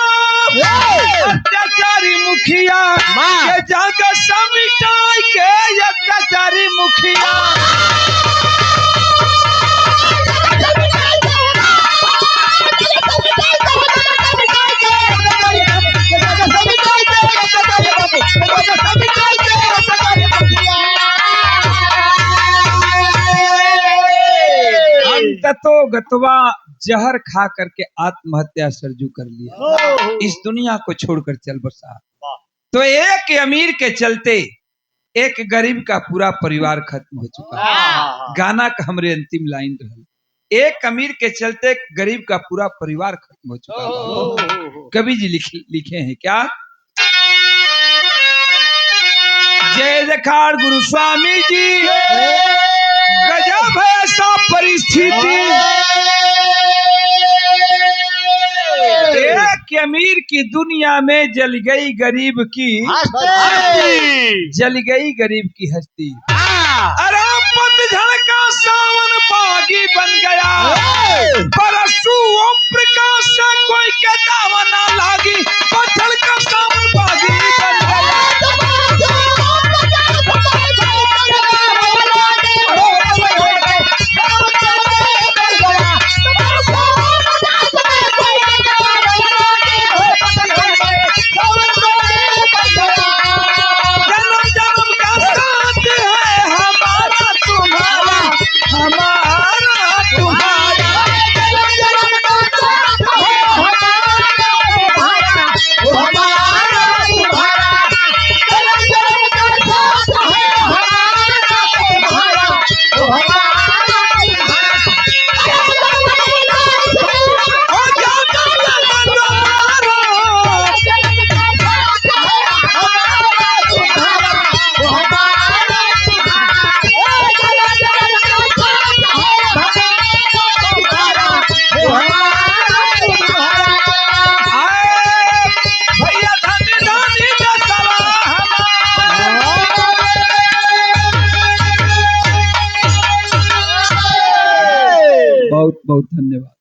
अत्याचारी मुखिया के जाग समिटाई के अत्याचारी मुखिया। तो गतवा जहर खा करके आत्महत्या सरजू कर लिया, इस दुनिया को छोड़कर चल बसा। तो एक अमीर के चलते एक गरीब का पूरा परिवार खत्म हो चुका है। गाना का हमरे अंतिम लाइन रहा, एक अमीर के चलते एक गरीब का पूरा परिवार खत्म हो चुका है। कवि जी लिखे हैं क्या, जय जखाड़ गुरु स्वामी जी, गजब है ऐसा परिस्थिति, एक अमीर की दुनिया में जल गई गरीब की हस्ती, जल गई गरीब की हस्ती। अरे पतझड़ का सावन बागी बन गया, बरसू ओम प्रकाश से कोई के दावा ना लागी, पतझड़ का सावन बागी बन गया। बहुत बहुत धन्यवाद।